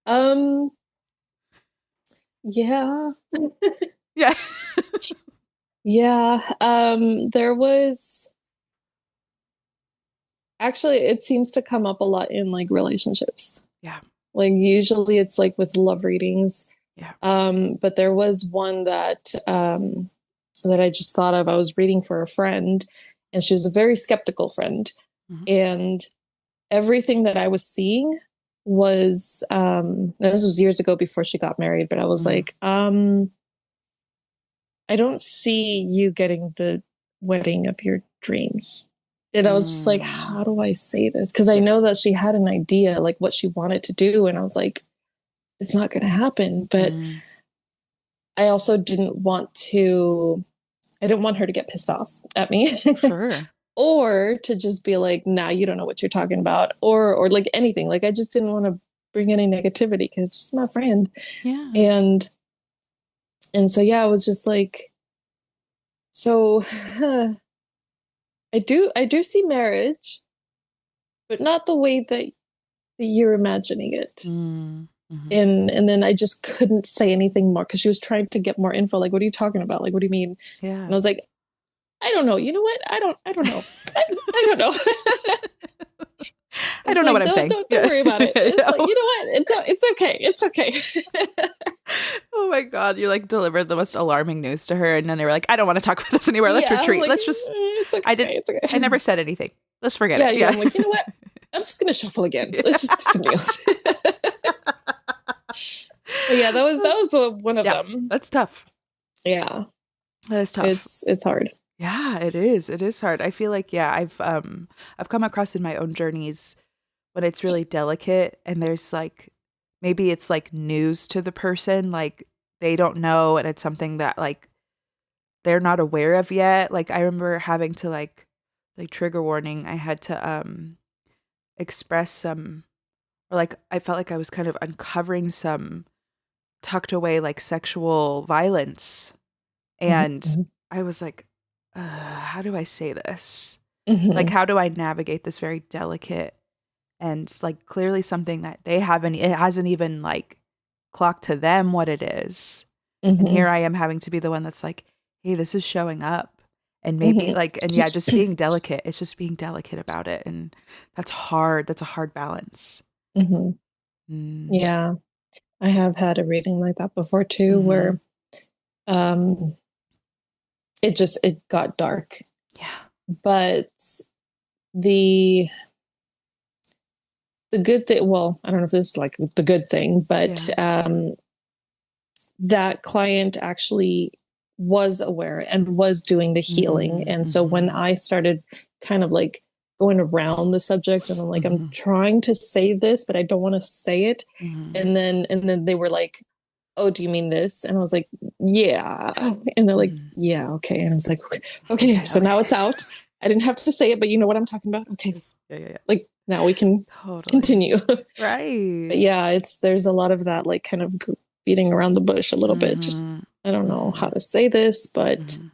Um, yeah. Yeah. Yeah. There was actually it seems to come up a lot in like relationships. Yeah. Like usually it's like with love readings. Yeah. But there was one that I just thought of. I was reading for a friend, and she was a very skeptical friend. Mhm. And everything that I was seeing was this was years ago before she got married, but I was Mhm. like, I don't see you getting the wedding of your dreams. And I was just like, Mm. how do I say this? Because I Yeah. know that she had an idea, like what she wanted to do. And I was like, it's not going to happen. But Mm. I also I didn't want her to get pissed off at me Sure. or to just be like, nah, you don't know what you're talking about, or like anything. Like I just didn't want to bring any negativity because she's my friend. Yeah. And so yeah, I was just like, so I do see marriage, but not the way that you're imagining it. Mm. Mhm. And then I just couldn't say anything more because she was trying to get more info. Like, what are you talking about? Like, what do you mean? And Yeah. I was like, I don't know. You know what? I don't know. I don't know. I It's don't know what like I'm saying. don't Yeah. worry about it. It's like, you Oh. know what? It's okay. It's okay. Oh my God. You like delivered the most alarming news to her. And then they were like, I don't want to talk about this anymore. Let's Yeah, I'm retreat. like, Let's just, it's okay. I didn't, It's I okay. never said anything. Let's forget Yeah, it. yeah. Yeah. I'm like, you know what? I'm just gonna shuffle again. Yeah. Let's just do something else. But yeah, that was one of Yeah. them. That's tough. Yeah, That is tough. it's hard. Yeah, it is. It is hard. I feel like, yeah, I've come across in my own journeys when it's really delicate and there's like maybe it's like news to the person, like they don't know and it's something that like they're not aware of yet. Like I remember having to like trigger warning, I had to express some or like I felt like I was kind of uncovering some tucked away like sexual violence and Mhm, I was like, how do I say this? Like, mhm, how do I navigate this very delicate and like clearly something that they haven't, it hasn't even like clocked to them what it is. And here mhm, I am having to be the one that's like, hey, this is showing up. And maybe mhm, like, and yeah, just being delicate. It's just being delicate about it. And that's hard. That's a hard balance. mhm. Mm. Yeah, I have had a reading like that before too, Mm-hmm. where um, it got dark, Yeah. but the good thing, well, I don't know if this is like the good thing, but Yeah. that client actually was aware and was doing the healing. And so when Mm-hmm. I started kind of like going around the subject and I'm like, I'm Mm-hmm. trying to say this, but I don't want to say it. Mm-hmm. And then they were like, oh, do you mean this? And I was like, yeah. And they're like, Mm-hmm. yeah, okay. And I was like, okay. Okay. So now Okay. it's out. I didn't have to say it, but you know what I'm talking about? Okay. Yes. Yeah. Yeah. Yeah. Like now we can Totally. continue. Right. But yeah, there's a lot of that like kind of beating around the bush a little bit. Just Mm-hmm. I don't know how Mm-hmm. to say this, but Mm-hmm.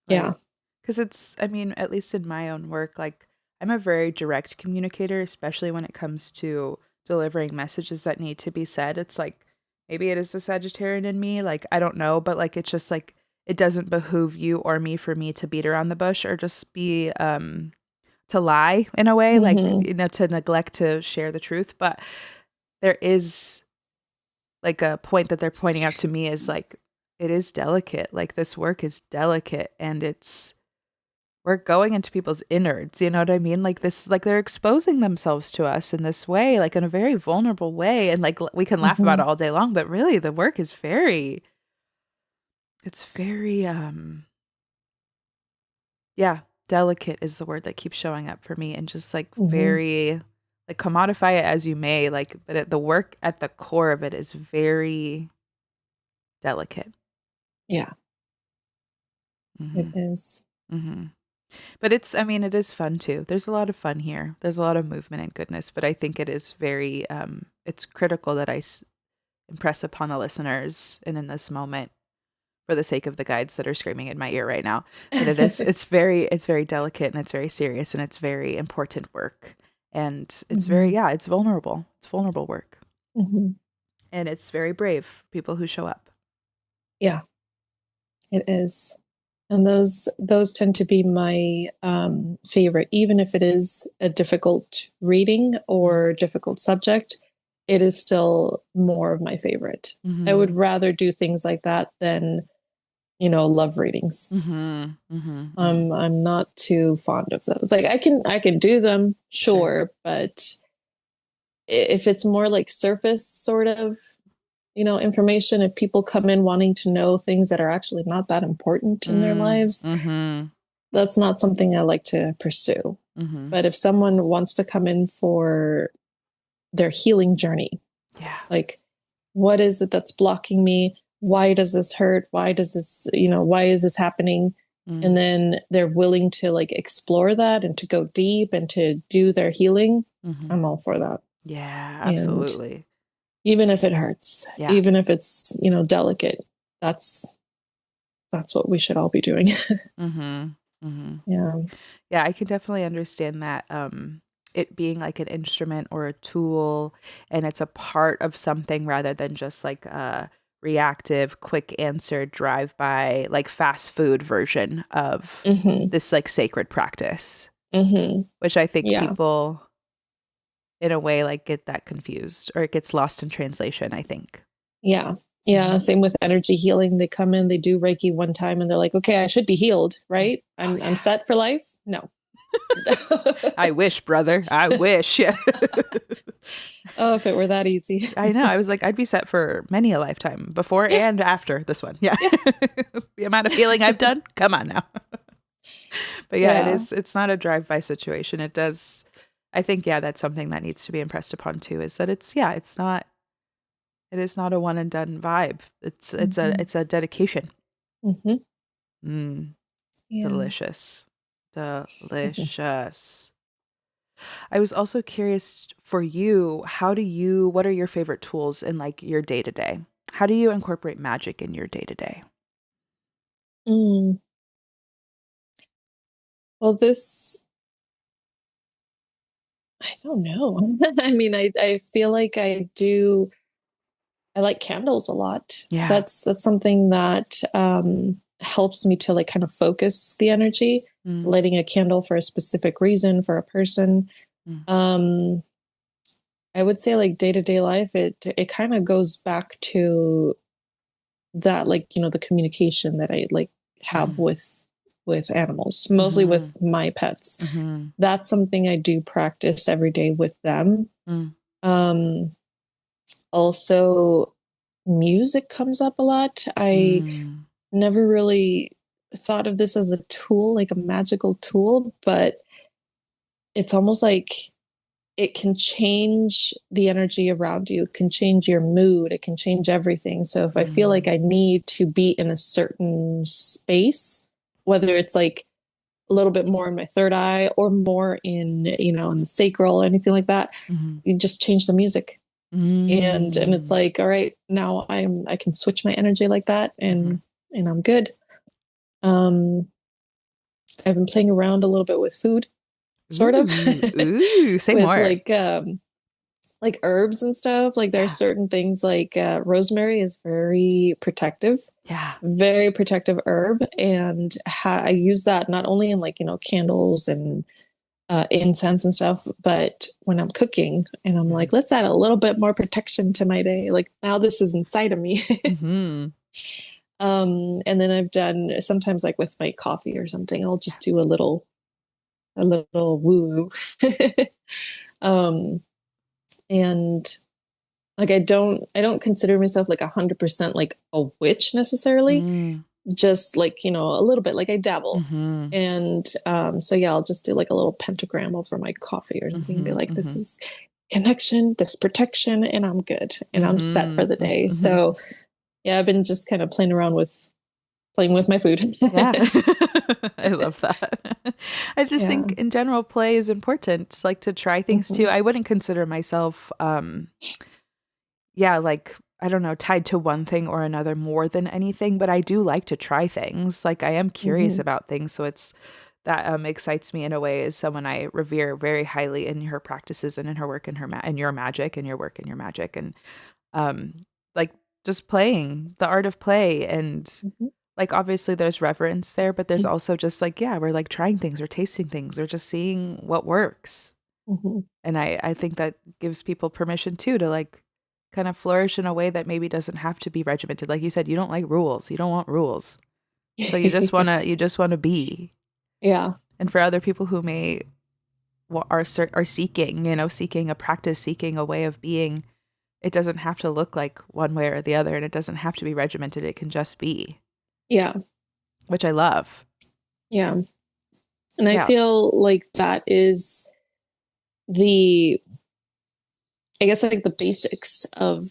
yeah. Right. Because it's, I mean, at least in my own work, like I'm a very direct communicator, especially when it comes to delivering messages that need to be said. It's like maybe it is the Sagittarian in me. Like, I don't know, but like it's just like it doesn't behoove you or me for me to beat around the bush or just be, to lie in a way, like, Hmm. you know, to neglect to share the truth. But there is like a point that they're pointing out to me is like, it is delicate. Like, this work is delicate and it's, we're going into people's innards, you know what I mean? Like this, like they're exposing themselves to us in this way, like in a very vulnerable way. And like we can laugh about Mm-hmm. it all day long, but really the work is very, it's very, yeah, delicate is the word that keeps showing up for me. And just like Mm-hmm. very, like commodify it as you may, like, but the work at the core of it is very delicate. Yeah, it Mm-hmm. is. Mm-hmm. But it's, I mean, it is fun too. There's a lot of fun here. There's a lot of movement and goodness, but I think it is very, it's critical that impress upon the listeners and in this moment for the sake of the guides that are screaming in my ear right now, that it's very delicate and it's very serious and it's very important work. And it's very, Mm-hmm. yeah, it's vulnerable. It's vulnerable work. Mm-hmm. And it's very brave people who show up. Yeah, it is. And those tend to be my favorite, even if it is a difficult reading or difficult subject, it is still more of my favorite. I Mm-hmm. would rather do things like that than, love readings. Mm-hmm. Mm-hmm. Mm-hmm. I'm not too fond of those. Like I can do them, Sure. sure, but if it's more like surface sort of, information, if people come in wanting to know things that are actually not that important in their lives, Mm-hmm. that's not something I like to pursue. Mm-hmm. But if someone wants to come in for their healing journey, Yeah. like what is it that's blocking me? Why does this hurt? Why is this happening? Mm. And then they're willing to like explore that and to go deep and to do their healing, Mm-hmm. I'm all for that. Yeah, And absolutely. even if it hurts, Yeah. even if it's, delicate, that's what we should all be doing. Mm-hmm. Mm-hmm. Yeah. Yeah, I can definitely understand that. It being like an instrument or a tool, and it's a part of something rather than just like a reactive, quick answer, drive by, like fast food version of Mm-hmm. this like sacred practice, Mm-hmm. which I think Yeah. people in a way like get that confused or it gets lost in translation, I think. Yeah. Yeah. Mhm. Same with energy healing. They come in, they do Reiki one time and they're like, okay, I should be healed, Yeah. right? Oh I'm yeah. set for life. No. I wish, brother. I wish. Yeah. Oh, if it were that easy. I know. I was like, I'd be set for many a lifetime before Yeah. and after this one. Yeah. Yeah. The amount of healing I've done. Come on now. But yeah, Yeah. it's not a drive-by situation. It does, I think, yeah, that's something that needs to be impressed upon too, is that it is not a one and done vibe. Mm-hmm. It's a dedication. Mm-hmm. Mm, Yeah. delicious. Delicious. I was also curious for you, what are your favorite tools in like your day to day? How do you incorporate magic in your day to day? Mm. Well, I don't know. I mean, I feel like I like candles a lot. Yeah. That's something that helps me to like kind of focus the energy, Mm, lighting a candle for a specific reason for a person. mm, Um, I would say like day-to-day life, it kind of goes back to that, like, the communication that I like have mm, with animals, mostly with mhm, my pets. mhm, That's something I do practice every day with them. mm, Um, Also, music comes up a lot. I mm, never really thought of this as a tool, like a magical tool, but it's almost like it can change the energy around you, it can change your mood, it can change everything. So if I feel like mm, I need to be in a certain space, whether it's like a little bit more in my third eye or more in the sacral, anything like that, mhm, you just change the music. And it's mm, like, all right, now I can switch my energy like that, mhm. and I'm good. um I've been playing around a little bit with food, sort of. Ooh, ooh, say With more. like herbs and stuff. Like there are Yeah. certain things like rosemary is Yeah. very protective herb, and I use that not only in like candles and incense and stuff, but when I'm cooking and I'm like, Mhm. let's add a little bit more protection to my day. Like now this is inside of me. Mhm. And then I've done sometimes like with my coffee or something, I'll just do a little woo. um, and like I don't consider myself like 100% like a witch necessarily, Mm. just like, a little bit, like I dabble. Mm-hmm. And so yeah, I'll just do like a little pentagram over my coffee or something and be Mm-hmm. like, this Mm-hmm. is connection, this protection, and I'm good. And I'm set for the Mm-hmm. day. Mm-hmm. So yeah, I've been just kind of playing with my food. Yeah. I love that. I just Yeah. think in general play is important, like to try things too. Hmm. I wouldn't consider myself yeah, like I don't know, tied to one thing or another more than anything, but I do like to try things. Like I am curious Hmm. about things, so it's that excites me in a way as someone I revere very highly in her practices and in her work and and your magic and your work and your magic and like just playing, the art of play and Hmm. like obviously there's reverence there, but there's also just like yeah, we're like trying things, we're tasting things, we're just seeing what works. Hmm. And I think that gives people permission too to like kind of flourish in a way that maybe doesn't have to be regimented. Like you said, you don't like rules. You don't want rules. So you just want to be. Yeah. And for other people who may are seeking, seeking a practice, seeking a way of being, it doesn't have to look like one way or the other and it doesn't have to be regimented. It can just be, Yeah. which I love. Yeah. And I Yeah. feel like that is the, I guess, like the basics of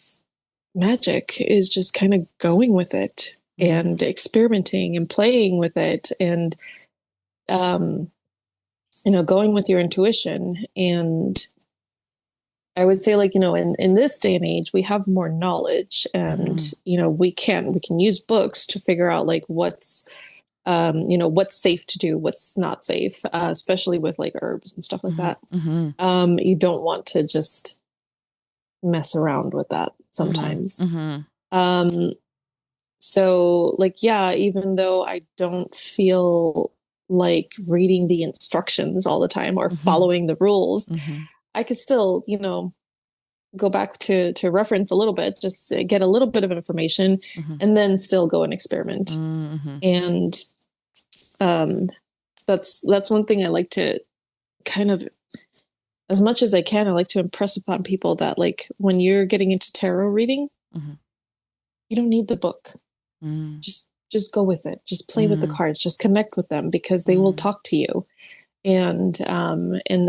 magic is just kind of going with it Mm-hmm. and experimenting and playing with it and, um, going with your intuition. And I would say, like, in this day and age, we have more knowledge and, Mm-hmm. we can use books to figure out like what's safe to do, what's not safe, especially with like herbs and stuff like Mm-hmm. that. Mm-hmm. You don't want to just mess around with that sometimes. Mm-hmm. Um, so like, yeah, even though I don't feel like reading the instructions all the time or Mm-hmm. following the rules, Mm-hmm. I could still, go back to reference a little bit, just get a little bit of information Mm-hmm. and then still go and experiment. Mm-hmm. And um, that's one thing I like to kind of, as much as I can, I like to impress upon people that like when you're getting into tarot reading, Mm-hmm. you don't need the book. Mm-hmm. Just go with it. Just play with the Mm-hmm. cards. Just connect with them because they will Mm-hmm. talk to you. And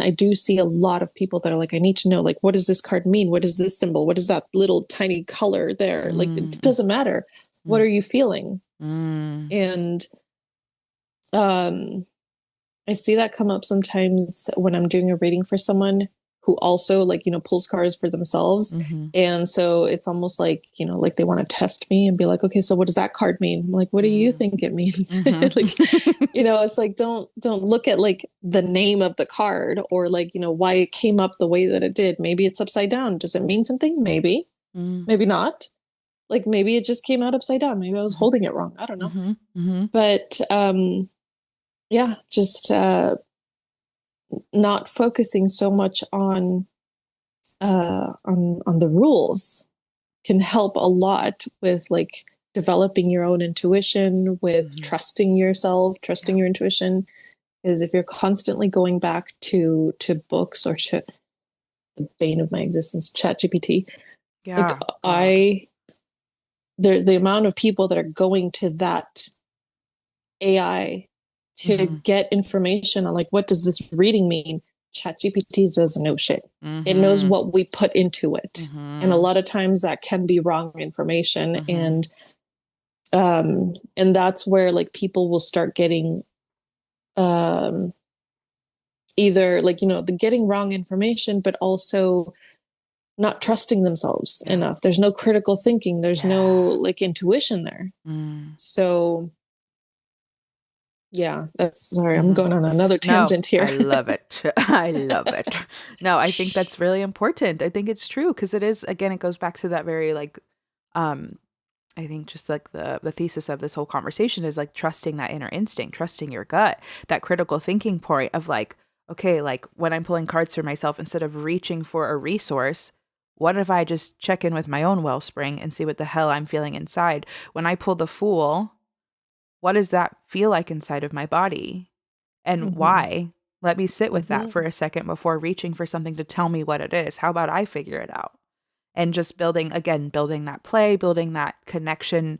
I do see a lot of people that are like, I need to know, like, what does this card mean? What is this symbol? What is that little tiny color there? Like, it doesn't matter. What are you feeling? Mm-hmm. And um, I see that come up sometimes when I'm doing a reading for someone who also like, pulls cards for themselves. Mm-hmm. And so it's almost like, like they want to test me and be like, okay, so what does that card mean? I'm like, what do you think it means? Like, Mm-hmm. it's like, don't look at like the name of the card or like, why it came up the way that it did. Maybe it's upside down. Does it mean something? Maybe, maybe not. Like maybe it just came out upside down. Maybe I was holding it wrong. I don't know. Mm-hmm. Mm-hmm. But yeah, just not focusing so much on the rules can help a lot with like developing your own intuition, with Mm-hmm. trusting yourself, Yeah. trusting your intuition. Because if you're constantly going back to books or to the bane of my existence, ChatGPT, like Yeah. God. I the amount of people that are going to that AI to Mm-hmm. get information on like what does this reading mean. ChatGPT doesn't know shit. It knows Mm-hmm. what we put into it, and a Mm-hmm. lot of times that can be wrong information. Mm-hmm. And that's where like people will start getting um either like the getting wrong information, but also not trusting themselves Yeah. enough. There's no critical thinking. There's no Yeah. like intuition there. Mm. So yeah, that's sorry, I'm Mm-hmm. going on another No, tangent here. I love it. I love it. No, I think that's really important. I think it's true because it is, again, it goes back to that very like, um, I think just like the thesis of this whole conversation is like trusting that inner instinct, trusting your gut, that critical thinking point of like, okay, like when I'm pulling cards for myself, instead of reaching for a resource, What if I just check in with my own wellspring and see what the hell I'm feeling inside? When I pull the Fool, what does that feel like inside of my body? And Mm-hmm. why? Let me sit with that Mm-hmm. for a second before reaching for something to tell me what it is. How about I figure it out? And just building that play, building that connection,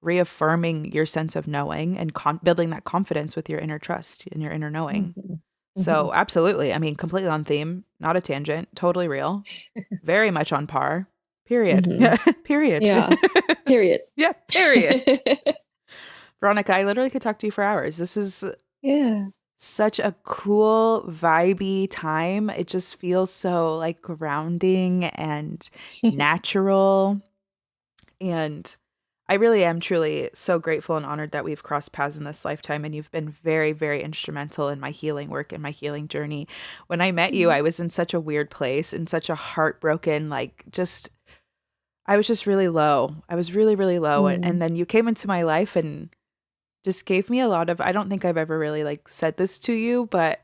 reaffirming your sense of knowing and building that confidence with your inner trust and your inner knowing. Mm-hmm. Mm-hmm. So, absolutely. I mean, completely on theme, not a tangent, totally real, very much on par. Period. Mm-hmm. Yeah, period. Yeah. Period. Yeah, period. Veronica, I literally could talk to you for hours. This is Yeah. such a cool, vibey time. It just feels so like grounding and natural. And I really am truly so grateful and honored that we've crossed paths in this lifetime. And you've been very, very instrumental in my healing work and my healing journey. When I met you, I was in such a weird place, in such a heartbroken, like just, I was just really low. I was really, really low. And Mm. then you came into my life and just gave me a lot of, I don't think I've ever really like said this to you, but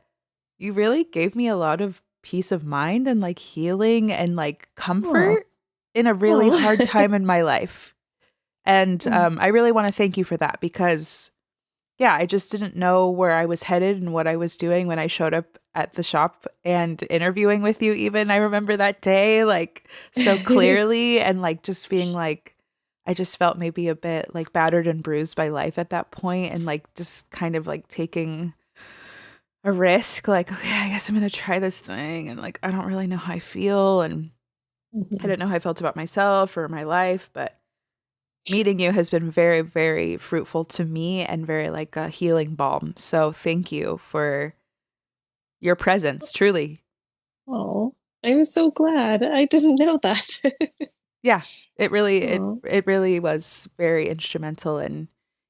you really gave me a lot of peace of mind and like healing and like Oh. comfort in a really Oh. hard time in my life. And Oh. I really want to thank you for that because, yeah, I just didn't know where I was headed and what I was doing when I showed up at the shop and interviewing with you. Even I remember that day like so clearly and like just being like, I just felt maybe a bit like battered and bruised by life at that point and like just kind of like taking a risk, like, okay, I guess I'm going to try this thing. And like, I don't really know how I feel. And I Mhm. didn't know how I felt about myself or my life, but meeting you has been very, very fruitful to me and very like a healing balm. So thank you for your presence, truly. Oh, I'm so glad. I didn't know that. Yeah, it really Oh. it really was very instrumental in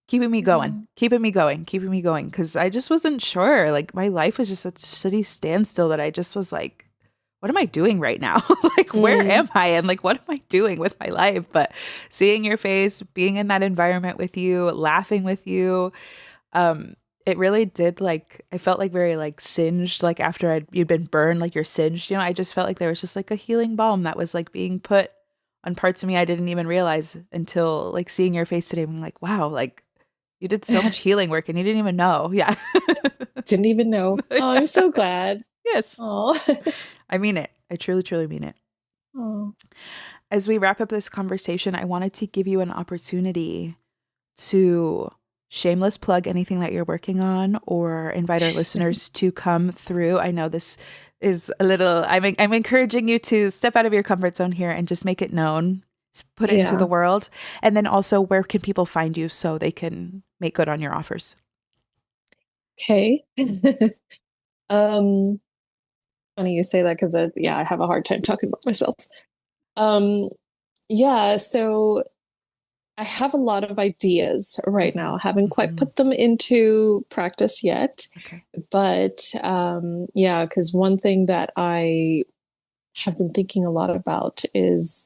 keeping me going, Oh. keeping me going because I just wasn't sure. Like my life was just such a shitty standstill that I just was like, what am I doing right now? Like where Mm. am I and like what am I doing with my life? But seeing your face, being in that environment with you, laughing with you, um it really did like I felt like very like singed like after you'd been burned like you're singed, I just felt like there was just like a healing balm that was like being put on parts of me I didn't even realize until like seeing your face today. I'm like, wow, like you did so much healing work and you didn't even know. Yeah. Didn't even know. Oh, I'm so glad. Yes, Oh. I mean it. I truly, truly mean it. Oh. As we wrap up this conversation, I wanted to give you an opportunity to shameless plug anything that you're working on or invite our listeners to come through. I know this is a little, I'm encouraging you to step out of your comfort zone here and just make it known, put it into the Yeah. world. And then also, where can people find you so they can make good on your offers? Okay. um, Funny you say that because yeah, I have a hard time talking about myself. Um, yeah, so I have a lot of ideas right now. Mhm, I haven't quite mhm. put them into practice yet, Okay. but yeah, because one thing that I have been thinking a lot about is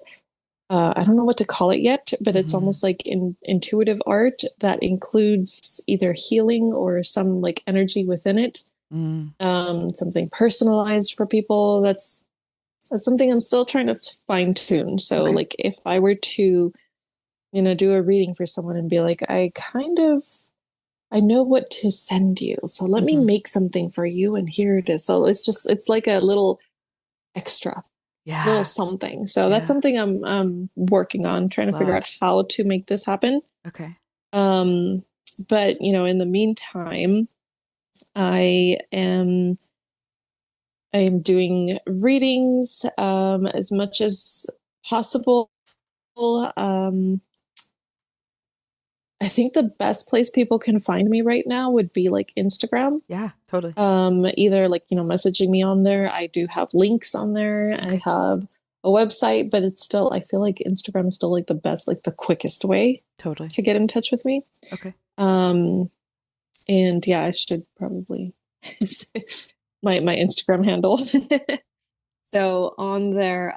I don't know what to call it yet, but it's Mhm. almost like intuitive art that includes either healing or some like energy within it, Mm, something personalized for people. That's something I'm still trying to fine tune. So, okay. like, if I were to, do a reading for someone and be like, I know what to send you. So let me Mhm. make something for you and here it is. So it's like a little extra, little Yeah. something. So that's Yeah. something I'm working on, trying to figure Love. out how to make this happen. Okay. Um, but in the meantime, I am I am doing readings as much as possible. Um, I think the best place people can find me right now would be like Instagram. Yeah, totally. Either like, messaging me on there. I do have links on there. I Okay. have a website, but it's still, I feel like Instagram is still like the best, like the quickest way Totally. to get in touch with me. Okay. Um, and yeah, I should probably my Instagram handle. So on there,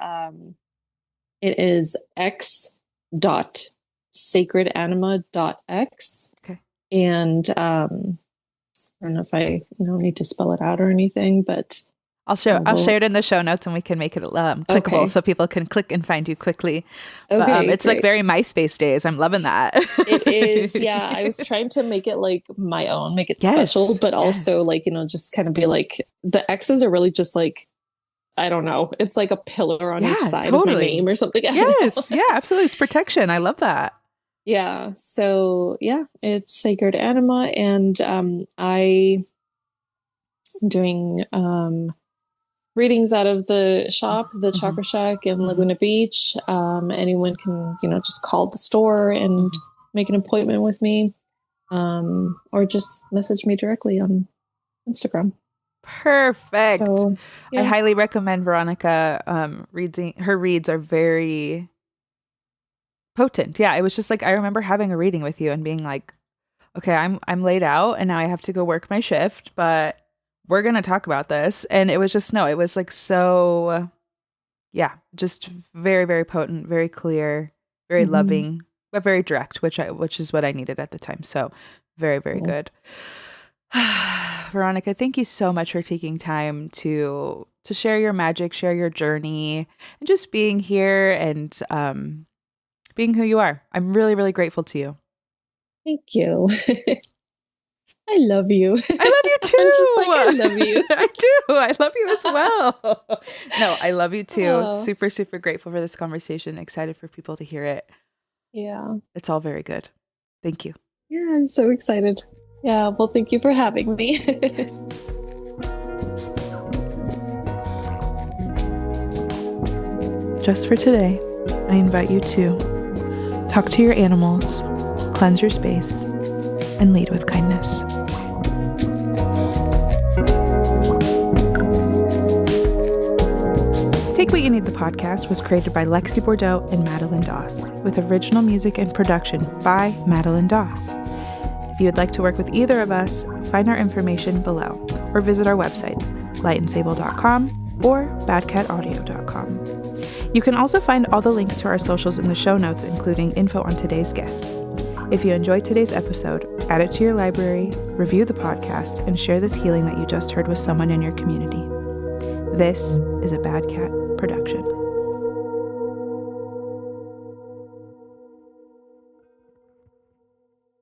it is x dot sacredanima dot x. Okay. And I don't know if I need to spell it out or anything, but I'll share it in the show notes, and we can make it clickable so people can click and find you quickly. Okay, but, it's great. Like very MySpace days. I'm loving that. It is. Yeah. I was trying to make it like my own, make it special, but also like, just kind of be like, the X's are really just like, I don't know. It's like a pillar on each side of my name or something. Yes. Yeah, absolutely. It's protection. I love that. Yeah. So yeah, it's Sacred Anima. And I am doing readings out of the shop, the Chakra Shack in Laguna Beach. Anyone can, just call the store and make an appointment with me, or just message me directly on Instagram. Perfect. So, yeah. I highly recommend Veronica. Her reads are very potent. Yeah, it was just like I remember having a reading with you and being like, okay, I'm laid out and now I have to go work my shift, but we're going to talk about this. And it was just, it was like so, just very, very potent, very clear, very loving, but very direct, which is what I needed at the time. So very, very good. Veronica, thank you so much for taking time to share your magic, share your journey, and just being here and being who you are. I'm really, really grateful to you. Thank you. I love you. I love you too. I'm just like, I love you. I do. I love you as well. No, I love you too. Oh. Super, super grateful for this conversation. Excited for people to hear it. Yeah. It's all very good. Thank you. Yeah, I'm so excited. Yeah, well, thank you for having me. Just for today, I invite you to talk to your animals, cleanse your space, and lead with kindness. Take What You Need, the podcast was created by Lexi Bordeaux and Madeline Doss, with original music and production by Madeline Doss. If you would like to work with either of us, find our information below, or visit our websites, lightandsable.com or badcataudio.com. You can also find all the links to our socials in the show notes, including info on today's guest. If you enjoyed today's episode, add it to your library, review the podcast, and share this healing that you just heard with someone in your community. This is a Bad Cat production.